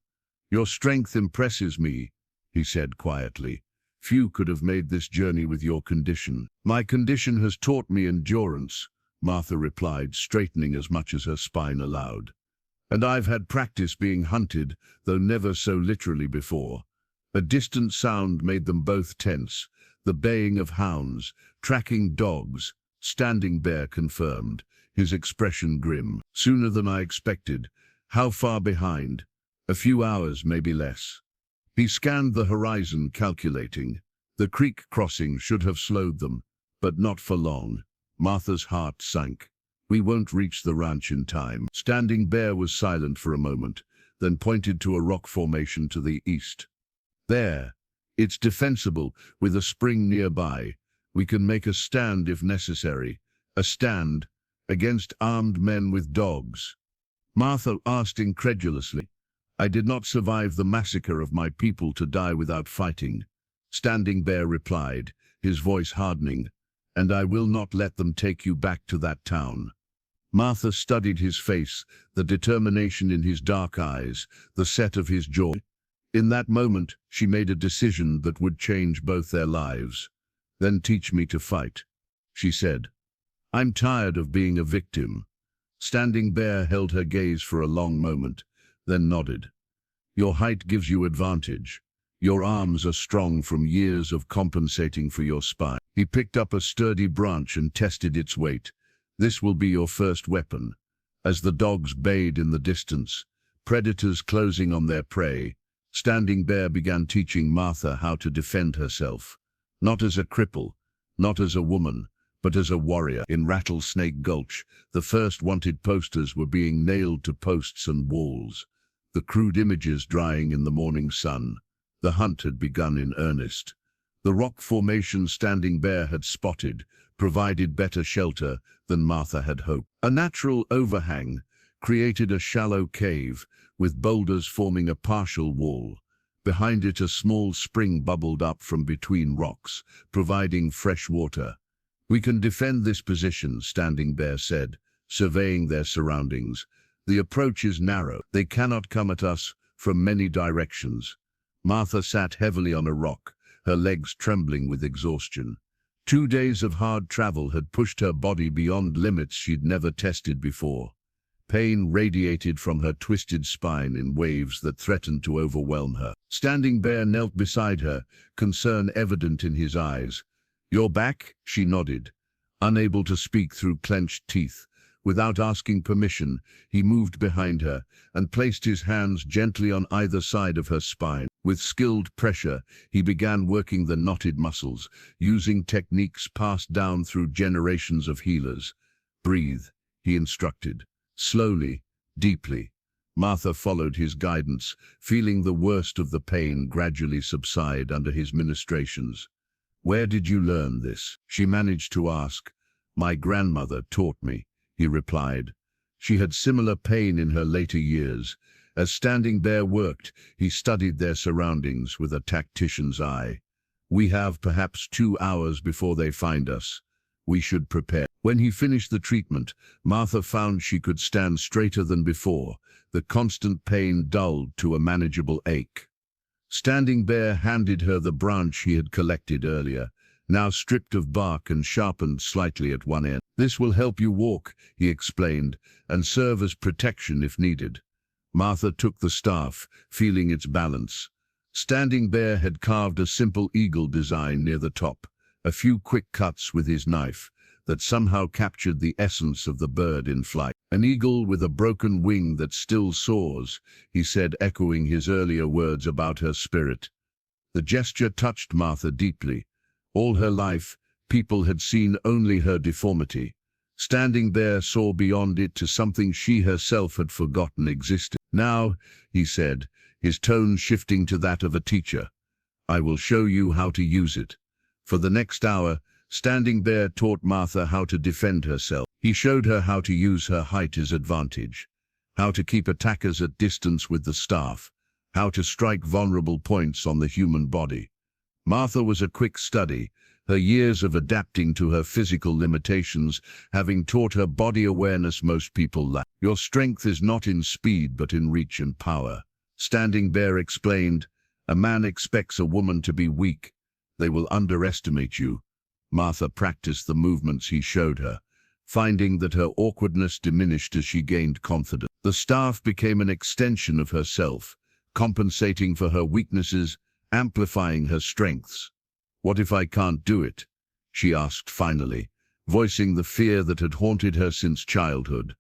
A: "Your strength impresses me," he said quietly. "Few could have made this journey with your condition." "My condition has taught me endurance," Martha replied, straightening as much as her spine allowed. "And I've had practice being hunted, though never so literally before." A distant sound made them both tense, the baying of hounds, tracking dogs. Standing Bear confirmed, his expression grim. "Sooner than I expected. How far behind?" "A few hours, maybe less." He scanned the horizon, calculating. The creek crossing should have slowed them, but not for long. Martha's heart sank. "We won't reach the ranch in time." Standing Bear was silent for a moment, then pointed to a rock formation to the east. "There. It's defensible, with a spring nearby. We can make a stand if necessary." "A stand? Against armed men with dogs?" Martha asked incredulously. "I did not survive the massacre of my people to die without fighting," Standing Bear replied, his voice hardening. "And I will not let them take you back to that town." Martha studied his face, the determination in his dark eyes, the set of his jaw. In that moment, she made a decision that would change both their lives. "Then teach me to fight," she said. "I'm tired of being a victim." Standing Bear held her gaze for a long moment, then nodded. Your height gives you advantage. Your arms are strong from years of compensating for your spine. He picked up a sturdy branch and tested its weight. This will be your first weapon. As the dogs bayed in the distance, predators closing on their prey, Standing Bear began teaching Martha how to defend herself. Not as a cripple, not as a woman, but as a warrior. In Rattlesnake Gulch, the first wanted posters were being nailed to posts and walls, the crude images drying in the morning sun. The hunt had begun in earnest. The rock formation Standing Bear had spotted provided better shelter than Martha had hoped. A natural overhang created a shallow cave, with boulders forming a partial wall. Behind it, a small spring bubbled up from between rocks, providing fresh water. "We can defend this position," Standing Bear said, surveying their surroundings. "The approach is narrow. They cannot come at us from many directions." Martha sat heavily on a rock, her legs trembling with exhaustion. 2 days of hard travel had pushed her body beyond limits she'd never tested before. Pain radiated from her twisted spine in waves that threatened to overwhelm her. Standing Bear knelt beside her, concern evident in his eyes. "You're back?" She nodded, unable to speak through clenched teeth. Without asking permission, he moved behind her and placed his hands gently on either side of her spine. With skilled pressure, he began working the knotted muscles, using techniques passed down through generations of healers. "Breathe," he instructed. Slowly, deeply. Martha followed his guidance, feeling the worst of the pain gradually subside under his ministrations. "Where did you learn this?" she managed to ask. "My grandmother taught me," he replied. She had similar pain in her later years. As Standing Bear worked, he studied their surroundings with a tactician's eye. "We have perhaps 2 hours before they find us. We should prepare." When he finished the treatment, Martha found she could stand straighter than before, the constant pain dulled to a manageable ache. Standing Bear handed her the branch he had collected earlier, now stripped of bark and sharpened slightly at one end. "This will help you walk," he explained, "and serve as protection if needed." Martha took the staff, feeling its balance. Standing Bear had carved a simple eagle design near the top, a few quick cuts with his knife that somehow captured the essence of the bird in flight. "An eagle with a broken wing that still soars," he said, echoing his earlier words about her spirit. The gesture touched Martha deeply. All her life, people had seen only her deformity. Standing Bear saw beyond it to something she herself had forgotten existed. "Now," he said, his tone shifting to that of a teacher, "I will show you how to use it." For the next hour, Standing Bear taught Martha how to defend herself. He showed her how to use her height as advantage, how to keep attackers at distance with the staff, how to strike vulnerable points on the human body. Martha was a quick study, her years of adapting to her physical limitations having taught her body awareness most people lack. "Your strength is not in speed but in reach and power," Standing Bear explained. "A man expects a woman to be weak. They will underestimate you." Martha practiced the movements he showed her, finding that her awkwardness diminished as she gained confidence. The staff became an extension of herself, compensating for her weaknesses, amplifying her strengths. "What if I can't do it?" she asked finally, voicing the fear that had haunted her since childhood.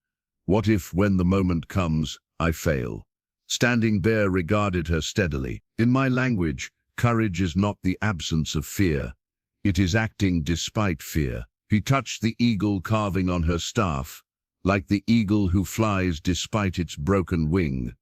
A: "What if, when the moment comes, I fail?" Standing Bear regarded her steadily. "In my language, courage is not the absence of fear. It is acting despite fear." He touched the eagle carving on her staff, like the eagle who flies despite its broken wing.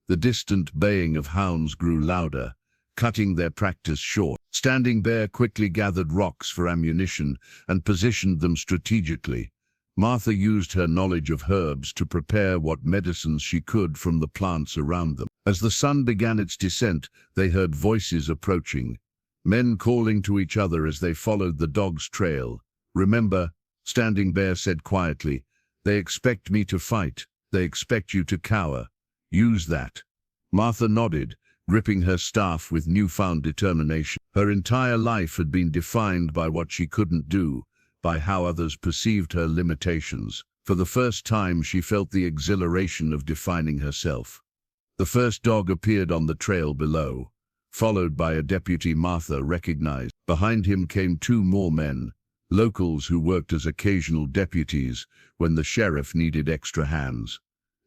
A: The distant baying of hounds grew louder, cutting their practice short. Standing Bear quickly gathered rocks for ammunition and positioned them strategically. Martha used her knowledge of herbs to prepare what medicines she could from the plants around them. As the sun began its descent, they heard voices approaching, men calling to each other as they followed the dog's trail. "Remember," Standing Bear said quietly, "they expect me to fight. They expect you to cower. Use that." Martha nodded, gripping her staff with newfound determination. Her entire life had been defined by what she couldn't do, by how others perceived her limitations. For the first time, she felt the exhilaration of defining herself. The first dog appeared on the trail below, followed by a deputy Martha recognized. Behind him came two more men, locals who worked as occasional deputies when the sheriff needed extra hands.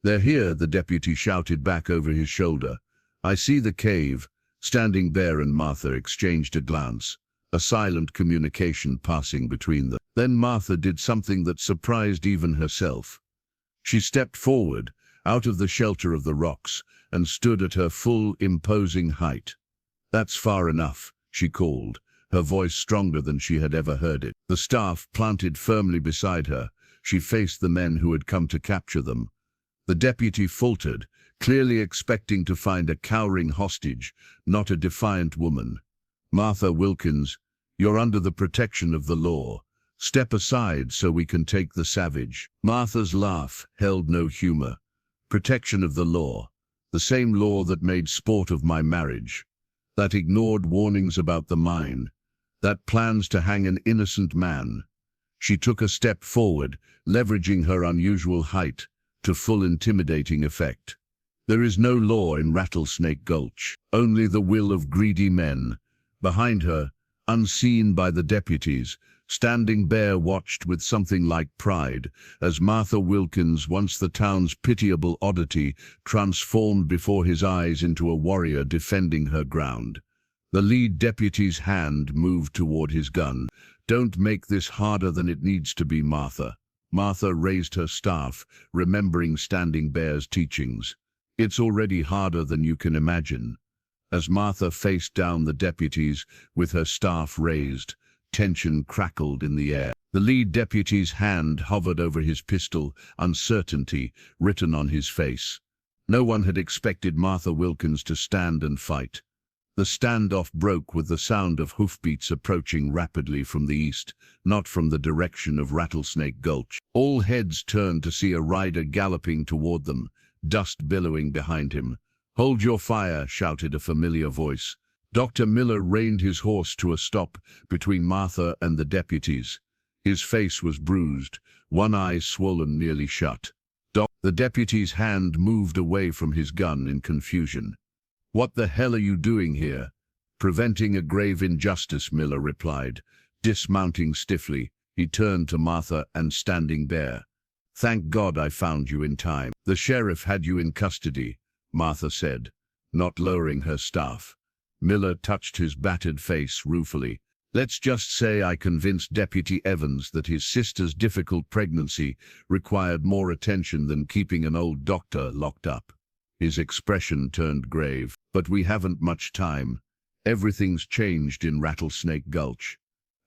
A: "They're here," the deputy shouted back over his shoulder. "I see the cave." Standing Bear and Martha exchanged a glance, a silent communication passing between them. Then Martha did something that surprised even herself. She stepped forward, out of the shelter of the rocks, and stood at her full, imposing height. "That's far enough," she called, her voice stronger than she had ever heard it. The staff planted firmly beside her, she faced the men who had come to capture them. The deputy faltered, clearly expecting to find a cowering hostage, not a defiant woman. "Martha Wilkins, you're under the protection of the law. Step aside so we can take the savage." Martha's laugh held no humor. "Protection of the law, the same law that made sport of my marriage, that ignored warnings about the mine, that plans to hang an innocent man." She took a step forward, leveraging her unusual height to full intimidating effect. "There is no law in Rattlesnake Gulch, only the will of greedy men." Behind her, unseen by the deputies, Standing Bear watched with something like pride as Martha Wilkins, once the town's pitiable oddity, transformed before his eyes into a warrior defending her ground. The lead deputy's hand moved toward his gun. "Don't make this harder than it needs to be, Martha." Martha raised her staff, remembering Standing Bear's teachings. "It's already harder than you can imagine." As Martha faced down the deputies with her staff raised, tension crackled in the air. The lead deputy's hand hovered over his pistol, uncertainty written on his face. No one had expected Martha Wilkins to stand and fight. The standoff broke with the sound of hoofbeats approaching rapidly from the east, not from the direction of Rattlesnake Gulch. All heads turned to see a rider galloping toward them, dust billowing behind him. "Hold your fire," shouted a familiar voice. Dr. Miller reined his horse to a stop between Martha and the deputies. His face was bruised, one eye swollen nearly shut. The deputy's hand moved away from his gun in confusion. "What the hell are you doing here?" "Preventing a grave injustice," Miller replied. Dismounting stiffly, he turned to Martha and Standing Bear. "Thank God I found you in time." "The sheriff had you in custody," Martha said, not lowering her staff. Miller touched his battered face ruefully. "Let's just say I convinced Deputy Evans that his sister's difficult pregnancy required more attention than keeping an old doctor locked up." His expression turned grave. "But we haven't much time. Everything's changed in Rattlesnake Gulch."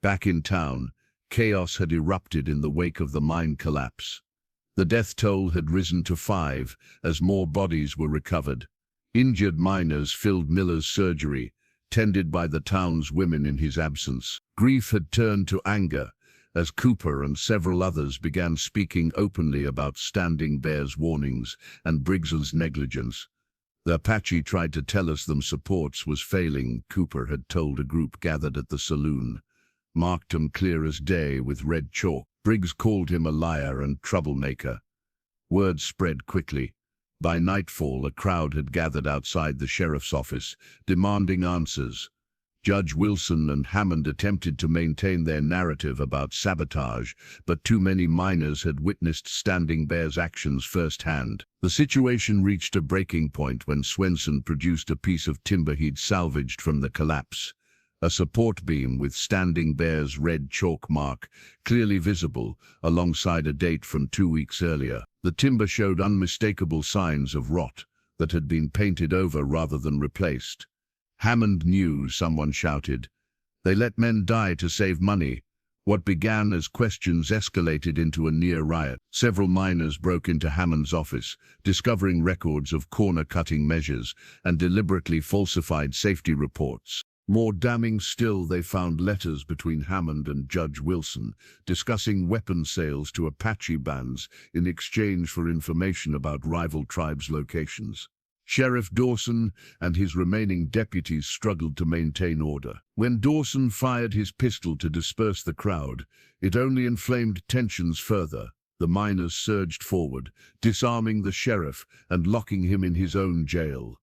A: Back in town, chaos had erupted in the wake of the mine collapse. The death toll had risen to 5 as more bodies were recovered. Injured miners filled Miller's surgery, tended by the town's women in his absence. Grief had turned to anger as Cooper and several others began speaking openly about Standing Bear's warnings and Briggs's negligence. "The Apache tried to tell us them supports was failing," Cooper had told a group gathered at the saloon. "Marked 'em clear as day with red chalk. Briggs called him a liar and troublemaker." Word spread quickly. By nightfall, a crowd had gathered outside the sheriff's office, demanding answers. Judge Wilson and Hammond attempted to maintain their narrative about sabotage, but too many miners had witnessed Standing Bear's actions firsthand. The situation reached a breaking point when Swenson produced a piece of timber he'd salvaged from the collapse. A support beam with Standing Bear's red chalk mark, clearly visible, alongside a date from 2 weeks earlier. The timber showed unmistakable signs of rot that had been painted over rather than replaced. "Hammond knew," someone shouted. "They let men die to save money." What began as questions escalated into a near riot. Several miners broke into Hammond's office, discovering records of corner-cutting measures and deliberately falsified safety reports. More damning still, they found letters between Hammond and Judge Wilson, discussing weapon sales to Apache bands in exchange for information about rival tribes' locations. Sheriff Dawson and his remaining deputies struggled to maintain order. When Dawson fired his pistol to disperse the crowd, it only inflamed tensions further. The miners surged forward, disarming the sheriff and locking him in his own jail.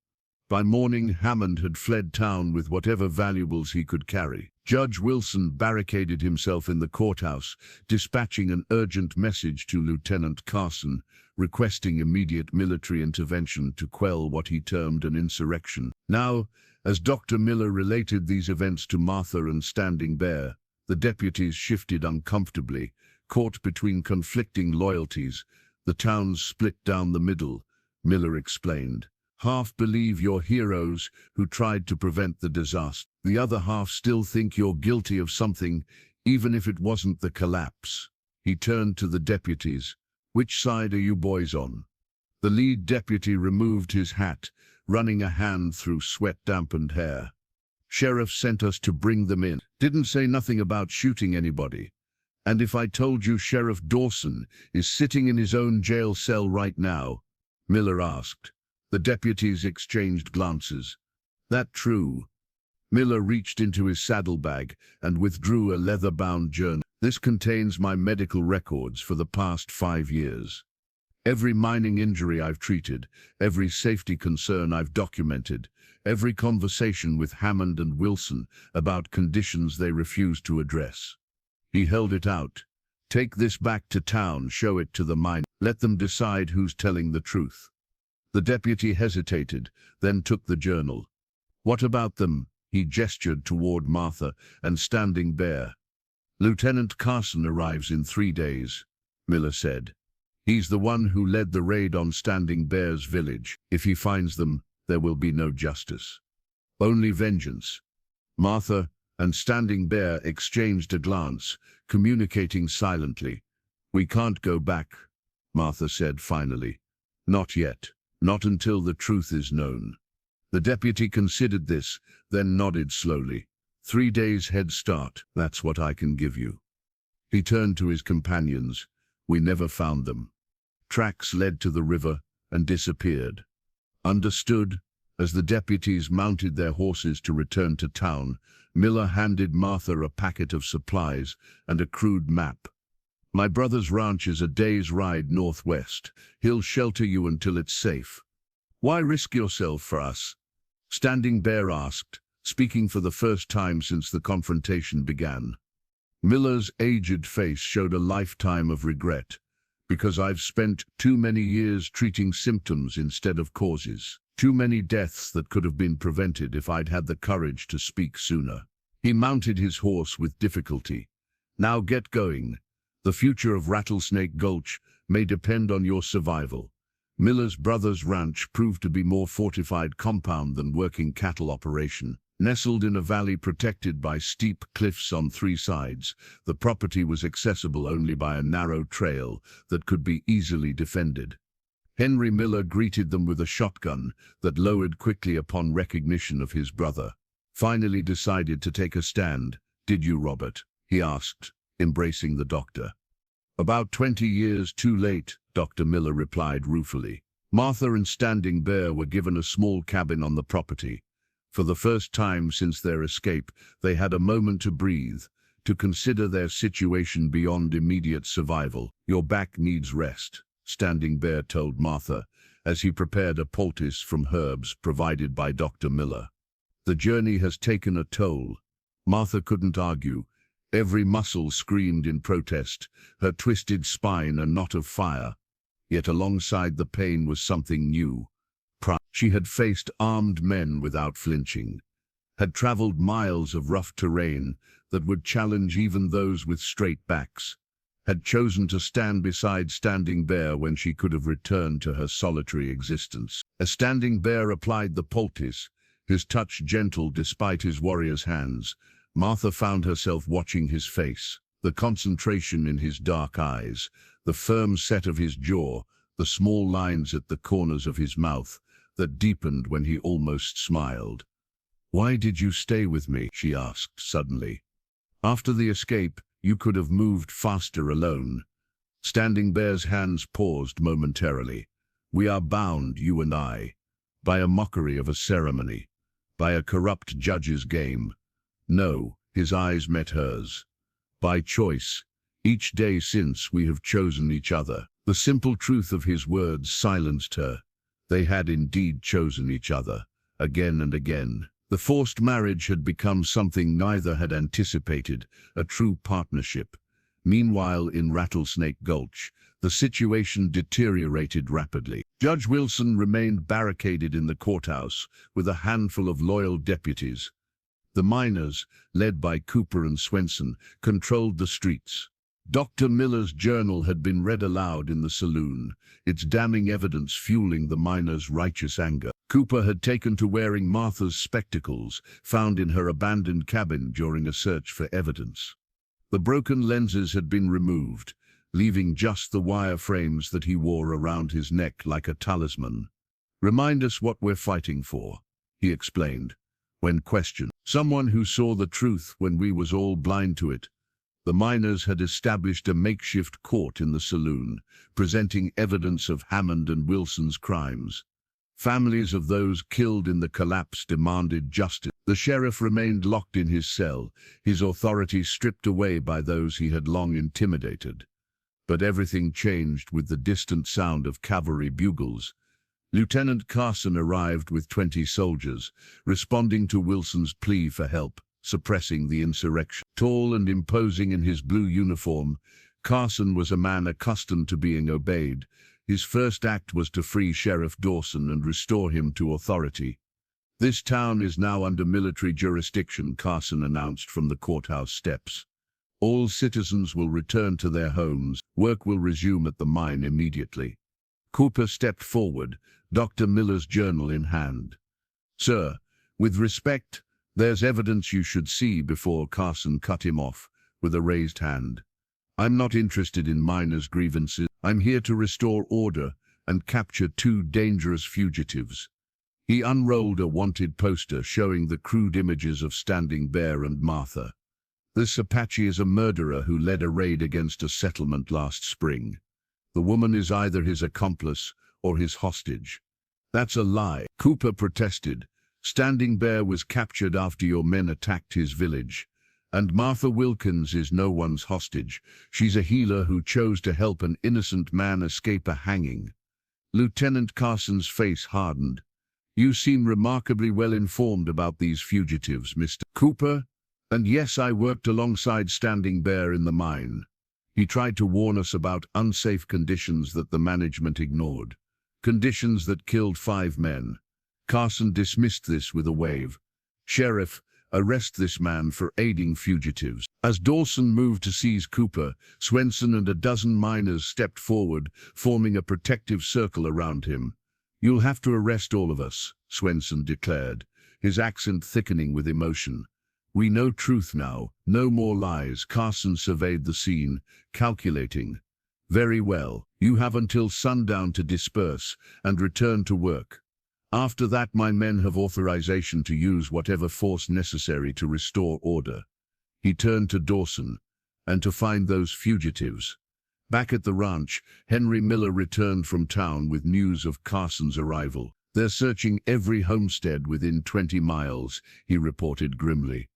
A: By morning, Hammond had fled town with whatever valuables he could carry. Judge Wilson barricaded himself in the courthouse, dispatching an urgent message to Lieutenant Carson, requesting immediate military intervention to quell what he termed an insurrection. Now, as Dr. Miller related these events to Martha and Standing Bear, the deputies shifted uncomfortably, caught between conflicting loyalties. The town's split down the middle, Miller explained. Half believe you're heroes who tried to prevent the disaster. The other half still think you're guilty of something, even if it wasn't the collapse. He turned to the deputies. Which side are you boys on? The lead deputy removed his hat, running a hand through sweat-dampened hair. Sheriff sent us to bring them in. Didn't say nothing about shooting anybody. And if I told you Sheriff Dawson is sitting in his own jail cell right now? Miller asked. The deputies exchanged glances. That true? Miller reached into his saddlebag and withdrew a leather-bound journal. This contains my medical records for the past 5 years. Every mining injury I've treated, every safety concern I've documented, every conversation with Hammond and Wilson about conditions they refused to address. He held it out. Take this back to town, show it to the miners. Let them decide who's telling the truth. The deputy hesitated, then took the journal. What about them? He gestured toward Martha and Standing Bear. Lieutenant Carson arrives in 3 days, Miller said. He's the one who led the raid on Standing Bear's village. If he finds them, there will be no justice. Only vengeance. Martha and Standing Bear exchanged a glance, communicating silently. We can't go back, Martha said finally. Not yet. Not until the truth is known. The deputy considered this, then nodded slowly. 3 days head start, that's what I can give you. He turned to his companions. We never found them. Tracks led to the river and disappeared. Understood. As the deputies mounted their horses to return to town, Miller handed Martha a packet of supplies and a crude map. My brother's ranch is a day's ride northwest. He'll shelter you until it's safe. Why risk yourself for us? Standing Bear asked, speaking for the first time since the confrontation began. Miller's aged face showed a lifetime of regret. Because I've spent too many years treating symptoms instead of causes. Too many deaths that could have been prevented if I'd had the courage to speak sooner. He mounted his horse with difficulty. Now get going. The future of Rattlesnake Gulch may depend on your survival. Miller's brother's ranch proved to be more fortified compound than working cattle operation. Nestled in a valley protected by steep cliffs on 3 sides, the property was accessible only by a narrow trail that could be easily defended. Henry Miller greeted them with a shotgun that lowered quickly upon recognition of his brother. Finally decided to take a stand. Did you, Robert? He asked, embracing the doctor. About 20 years too late, Dr. Miller replied ruefully. Martha and Standing Bear were given a small cabin on the property. For the first time since their escape, they had a moment to breathe, to consider their situation beyond immediate survival. Your back needs rest, Standing Bear told Martha, as he prepared a poultice from herbs provided by Dr. Miller. The journey has taken a toll. Martha couldn't argue. Every muscle screamed in protest, her twisted spine a knot of fire. Yet alongside the pain was something new. She had faced armed men without flinching, had traveled miles of rough terrain that would challenge even those with straight backs, had chosen to stand beside Standing Bear when she could have returned to her solitary existence. As Standing Bear applied the poultice, his touch gentle despite his warrior's hands, Martha found herself watching his face, the concentration in his dark eyes, the firm set of his jaw, the small lines at the corners of his mouth that deepened when he almost smiled. Why did you stay with me? She asked suddenly. After the escape, you could have moved faster alone. Standing Bear's hands paused momentarily. We are bound, you and I, by a mockery of a ceremony, by a corrupt judge's game. No, his eyes met hers. By choice, Each day since we have chosen each other. The simple truth of his words silenced her. They had indeed chosen each other, again and again. The forced marriage had become something neither had anticipated, a true partnership. Meanwhile, in Rattlesnake Gulch, the situation deteriorated rapidly. Judge Wilson remained barricaded in the courthouse with a handful of loyal deputies. The miners, led by Cooper and Swenson, controlled the streets. Dr. Miller's journal had been read aloud in the saloon, its damning evidence fueling the miners' righteous anger. Cooper had taken to wearing Martha's spectacles, found in her abandoned cabin during a search for evidence. The broken lenses had been removed, leaving just the wire frames that he wore around his neck like a talisman. "Remind us what we're fighting for," he explained, when questioned. "Someone who saw the truth when we was all blind to it." The miners had established a makeshift court in the saloon, presenting evidence of Hammond and Wilson's crimes. Families of those killed in the collapse demanded justice. The sheriff remained locked in his cell, his authority stripped away by those he had long intimidated. But everything changed with the distant sound of cavalry bugles. Lieutenant Carson arrived with 20 soldiers, responding to Wilson's plea for help, suppressing the insurrection. Tall and imposing in his blue uniform, Carson was a man accustomed to being obeyed. His first act was to free Sheriff Dawson and restore him to authority. "This town is now under military jurisdiction," Carson announced from the courthouse steps. "All citizens will return to their homes. Work will resume at the mine immediately." Cooper stepped forward, Dr. Miller's journal in hand. "Sir, with respect, there's evidence you should see before." Carson cut him off with a raised hand. "I'm not interested in miners' grievances. I'm here to restore order and capture 2 dangerous fugitives." He unrolled a wanted poster showing the crude images of Standing Bear and Martha. "This Apache is a murderer who led a raid against a settlement last spring. The woman is either his accomplice or his hostage." "That's a lie," Cooper protested. "Standing Bear was captured after your men attacked his village. And Martha Wilkins is no one's hostage. She's a healer who chose to help an innocent man escape a hanging." Lieutenant Carson's face hardened. "You seem remarkably well informed about these fugitives, Mr. Cooper. And yes, I worked alongside Standing Bear in the mine. He tried to warn us about unsafe conditions that the management ignored. Conditions that killed 5 men. Carson dismissed this with a wave. "Sheriff, arrest this man for aiding fugitives." As Dawson moved to seize Cooper, Swenson and a dozen miners stepped forward, forming a protective circle around him. "You'll have to arrest all of us," Swenson declared, his accent thickening with emotion. "We know truth now, no more lies." Carson surveyed the scene, calculating. "Very well, you have until sundown to disperse and return to work. After that, my men have authorization to use whatever force necessary to restore order." He turned to Dawson, "And to find those fugitives." Back at the ranch, Henry Miller returned from town with news of Carson's arrival. "They're searching every homestead within 20 miles, he reported grimly.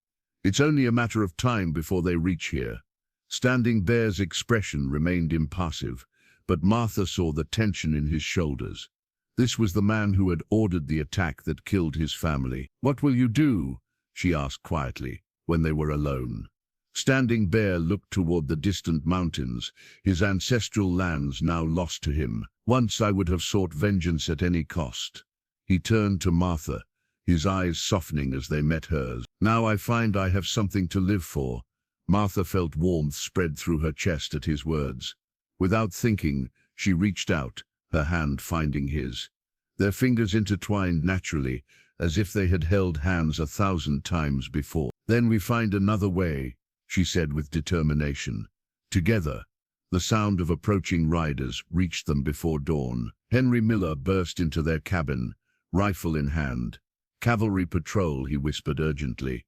A: "It's only a matter of time before they reach here." Standing Bear's expression remained impassive, but Martha saw the tension in his shoulders. This was the man who had ordered the attack that killed his family. "What will you do?" she asked quietly, when they were alone. Standing Bear looked toward the distant mountains, his ancestral lands now lost to him. "Once I would have sought vengeance at any cost." He turned to Martha, his eyes softening as they met hers. "Now I find I have something to live for." Martha felt warmth spread through her chest at his words. Without thinking, she reached out, her hand finding his. Their fingers intertwined naturally, as if they had held hands 1,000 times before. "Then we find another way," she said with determination. Together, the sound of approaching riders reached them before dawn. Henry Miller burst into their cabin, rifle in hand. "Cavalry patrol," he whispered urgently.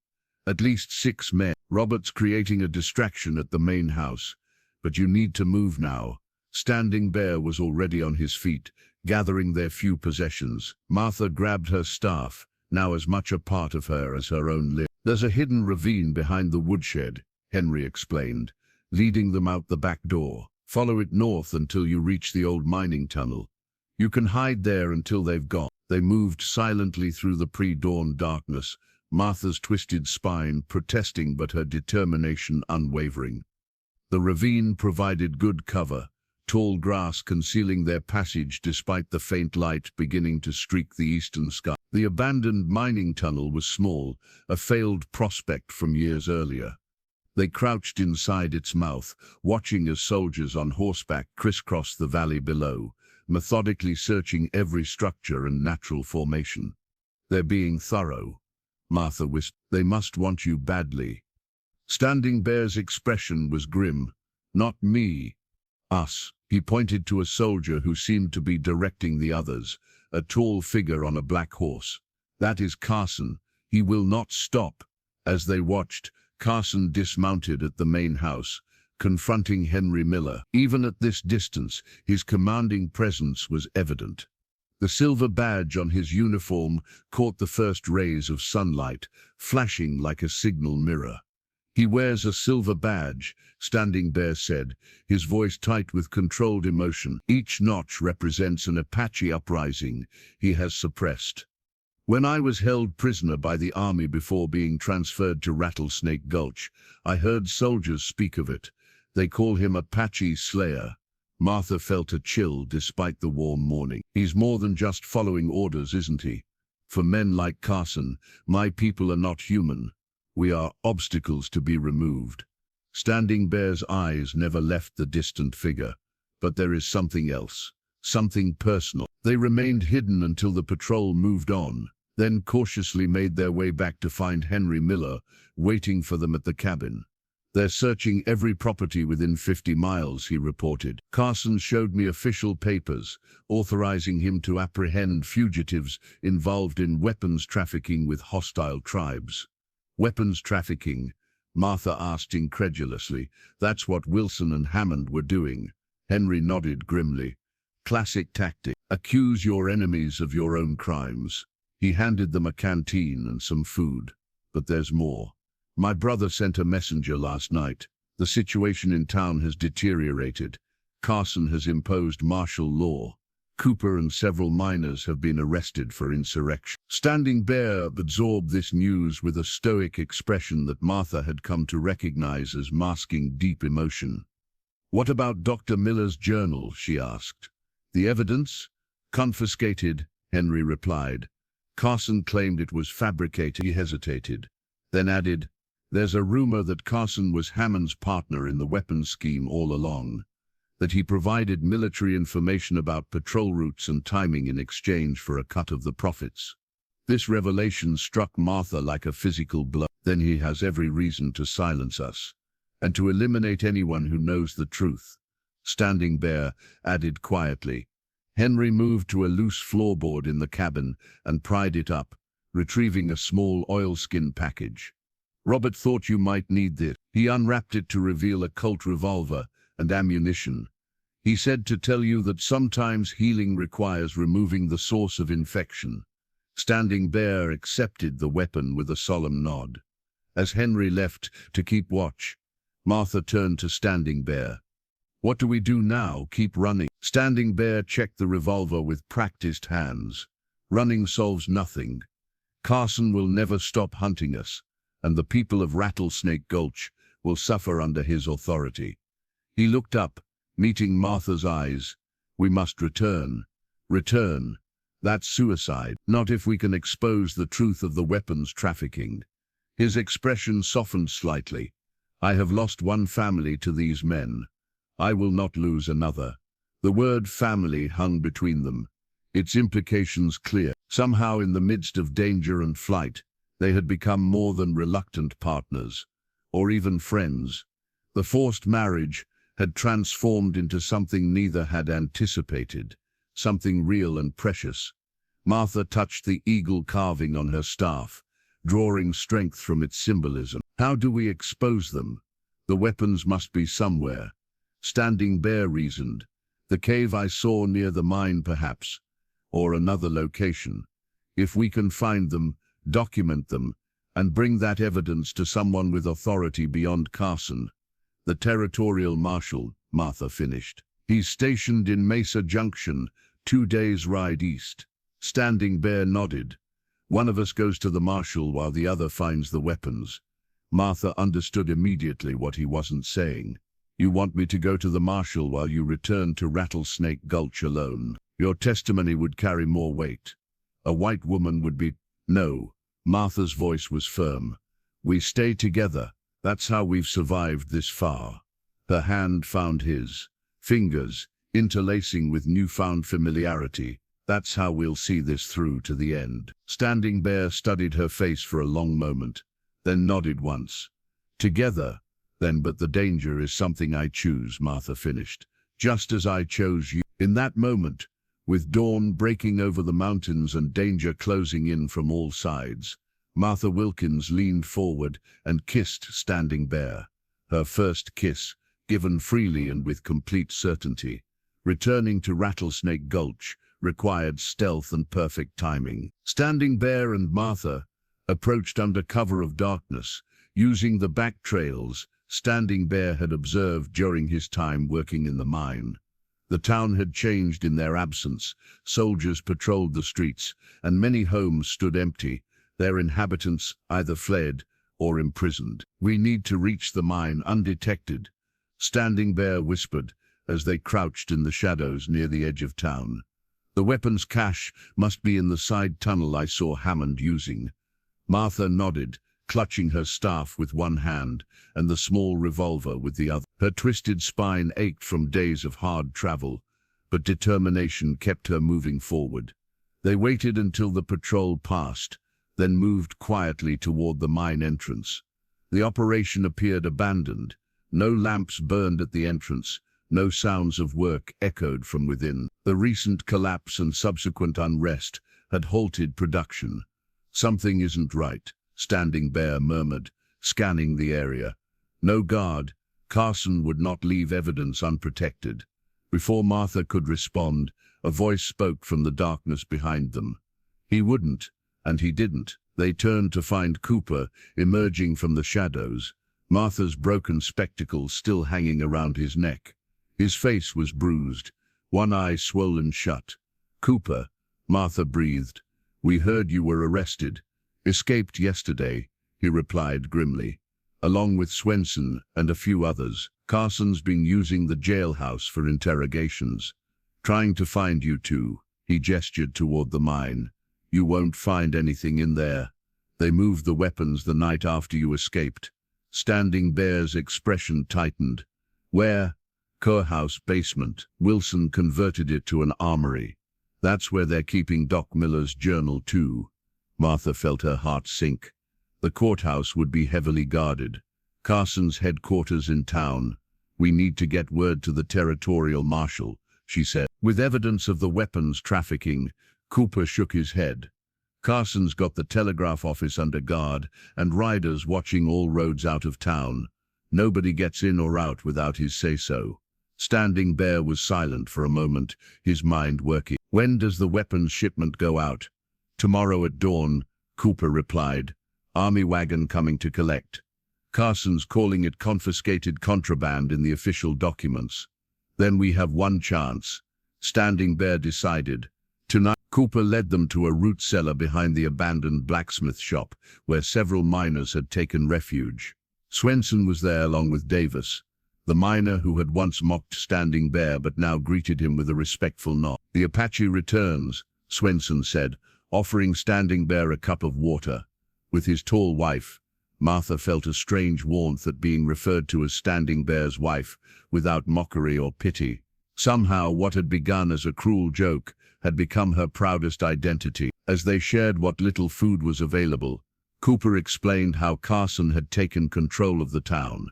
A: "At least 6 men. Robert's creating a distraction at the main house. But you need to move now." Standing Bear was already on his feet, gathering their few possessions. Martha grabbed her staff, now as much a part of her as her own limb. "There's a hidden ravine behind the woodshed," Henry explained. leading them out the back door. Follow it north until you reach the old mining tunnel. You can hide there until they've gone. They moved silently through the pre-dawn darkness, Martha's twisted spine protesting but her determination unwavering. The ravine provided good cover, tall grass concealing their passage despite the faint light beginning to streak the eastern sky. The abandoned mining tunnel was small, a failed prospect from years earlier. They crouched inside its mouth, watching as soldiers on horseback crisscrossed the valley below, methodically searching every structure and natural formation. "They're being thorough," Martha whispered. "They must want you badly." Standing Bear's expression was grim. "Not me. Us." He pointed to a soldier who seemed to be directing the others, a tall figure on a black horse. "That is Carson. He will not stop." As they watched, Carson dismounted at the main house, confronting Henry Miller. Even at this distance, his commanding presence was evident. The silver badge on his uniform caught the first rays of sunlight, flashing like a signal mirror. "He wears a silver badge," Standing Bear said, his voice tight with controlled emotion. "Each notch represents an Apache uprising he has suppressed. When I was held prisoner by the army before being transferred to Rattlesnake Gulch, I heard soldiers speak of it. They call him Apache Slayer." Martha felt a chill despite the warm morning. "He's more than just following orders, isn't he? For men like Carson, my people are not human. We are obstacles to be removed." Standing Bear's eyes never left the distant figure. "But there is something else, something personal." They remained hidden until the patrol moved on, then cautiously made their way back to find Henry Miller waiting for them at the cabin. "They're searching every property within 50 miles, he reported. "Carson showed me official papers authorizing him to apprehend fugitives involved in weapons trafficking with hostile tribes." "Weapons trafficking?" Martha asked incredulously. "That's what Wilson and Hammond were doing." Henry nodded grimly. "Classic tactic. Accuse your enemies of your own crimes." He handed them a canteen and some food. "But there's more. My brother sent a messenger last night. The situation in town has deteriorated. Carson has imposed martial law. Cooper and several miners have been arrested for insurrection." Standing Bear absorbed this news with a stoic expression that Martha had come to recognize as masking deep emotion. "What about Dr. Miller's journal?" she asked. "The evidence?" "Confiscated," Henry replied. "Carson claimed it was fabricated." He hesitated, then added, "There's a rumor that Carson was Hammond's partner in the weapons scheme all along, that he provided military information about patrol routes and timing in exchange for a cut of the profits." This revelation struck Martha like a physical blow. "Then he has every reason to silence us, and to eliminate anyone who knows the truth," Standing Bear added quietly. Henry moved to a loose floorboard in the cabin and pried it up, retrieving a small oilskin package. "Robert thought you might need this." He unwrapped it to reveal a Colt revolver and ammunition. "He said to tell you that sometimes healing requires removing the source of infection." Standing Bear accepted the weapon with a solemn nod. As Henry left to keep watch, Martha turned to Standing Bear. "What do we do now? Keep running?" Standing Bear checked the revolver with practiced hands. "Running solves nothing. Carson will never stop hunting us, and the people of Rattlesnake Gulch will suffer under his authority." He looked up, meeting Martha's eyes. "We must return." "Return? That's suicide. Not if we can expose the truth of the weapons trafficking." His expression softened slightly. "I have lost one family to these men. I will not lose another." The word family hung between them, its implications clear. Somehow, in the midst of danger and flight, they had become more than reluctant partners, or even friends. The forced marriage had transformed into something neither had anticipated, something real and precious. Martha touched the eagle carving on her staff, drawing strength from its symbolism. "How do we expose them? The weapons must be somewhere." Standing Bear reasoned. "The cave I saw near the mine, perhaps, or another location. If we can find them, document them, and bring that evidence to someone with authority beyond Carson, The territorial marshal, Martha finished. He's stationed in Mesa Junction, 2 days' ride east. Standing Bear nodded. One of us goes to the marshal while the other finds the weapons. Martha understood immediately what he wasn't saying. You want me to go to the marshal while you return to Rattlesnake Gulch alone? Your testimony would carry more weight. A white woman would be... No. Martha's voice was firm. We stay together. That's how we've survived this far. Her hand found his. Fingers, interlacing with newfound familiarity. That's how we'll see this through to the end. Standing Bear studied her face for a long moment, then nodded once. Together, then, but the danger is something I choose, Martha finished. Just as I chose you. In that moment, with dawn breaking over the mountains and danger closing in from all sides, Martha Wilkins leaned forward and kissed Standing Bear. Her first kiss, given freely and with complete certainty. Returning to Rattlesnake Gulch required stealth and perfect timing. Standing Bear and Martha approached under cover of darkness, using the back trails Standing Bear had observed during his time working in the mine. The town had changed in their absence. Soldiers patrolled the streets, and many homes stood empty, their inhabitants either fled or imprisoned. We need to reach the mine undetected, Standing Bear whispered as they crouched in the shadows near the edge of town. The weapons cache must be in the side tunnel I saw Hammond using. Martha nodded, clutching her staff with one hand and the small revolver with the other. Her twisted spine ached from days of hard travel, but determination kept her moving forward. They waited until the patrol passed, then moved quietly toward the mine entrance. The operation appeared abandoned. No lamps burned at the entrance. No sounds of work echoed from within. The recent collapse and subsequent unrest had halted production. Something isn't right, Standing Bear murmured, scanning the area. No guard. Carson would not leave evidence unprotected. Before Martha could respond, a voice spoke from the darkness behind them. He wouldn't, and he didn't. They turned to find Cooper emerging from the shadows, Martha's broken spectacles still hanging around his neck. His face was bruised, one eye swollen shut. Cooper, Martha breathed. We heard you were arrested. Escaped yesterday, he replied grimly, along with Swenson and a few others. Carson's been using the jailhouse for interrogations. Trying to find you two, he gestured toward the mine. You won't find anything in there. They moved the weapons the night after you escaped. Standing Bear's expression tightened. Where? Courthouse basement. Wilson converted it to an armory. That's where they're keeping Doc Miller's journal too. Martha felt her heart sink. The courthouse would be heavily guarded. Carson's headquarters in town. We need to get word to the territorial marshal, she said. With evidence of the weapons trafficking, Cooper shook his head. Carson's got the telegraph office under guard and riders watching all roads out of town. Nobody gets in or out without his say-so. Standing Bear was silent for a moment, his mind working. When does the weapons shipment go out? Tomorrow at dawn, Cooper replied. Army wagon coming to collect. Carson's calling it confiscated contraband in the official documents. Then we have one chance. Standing Bear decided. Tonight, Cooper led them to a root cellar behind the abandoned blacksmith shop, where several miners had taken refuge. Swenson was there along with Davis, the miner who had once mocked Standing Bear but now greeted him with a respectful nod. The Apache returns, Swenson said, offering Standing Bear a cup of water. With his tall wife, Martha felt a strange warmth at being referred to as Standing Bear's wife, without mockery or pity. Somehow what had begun as a cruel joke had become her proudest identity. As they shared what little food was available, Cooper explained how Carson had taken control of the town.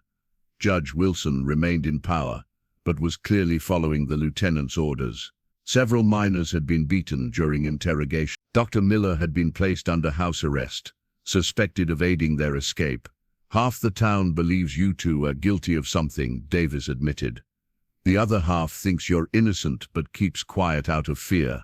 A: Judge Wilson remained in power, but was clearly following the lieutenant's orders. Several miners had been beaten during interrogation. Dr. Miller had been placed under house arrest, suspected of aiding their escape. Half the town believes you two are guilty of something, Davis admitted. The other half thinks you're innocent but keeps quiet out of fear.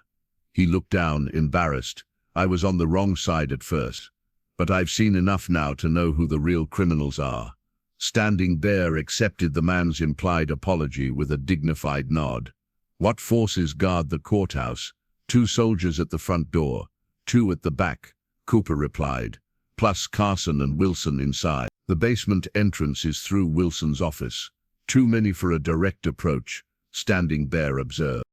A: He looked down, embarrassed. I was on the wrong side at first, but I've seen enough now to know who the real criminals are. Standing Bear accepted the man's implied apology with a dignified nod. "What forces guard the courthouse?" "2 soldiers at the front door, 2 at the back," Cooper replied, "plus Carson and Wilson inside. The basement entrance is through Wilson's office. Too many for a direct approach," Standing Bear observed.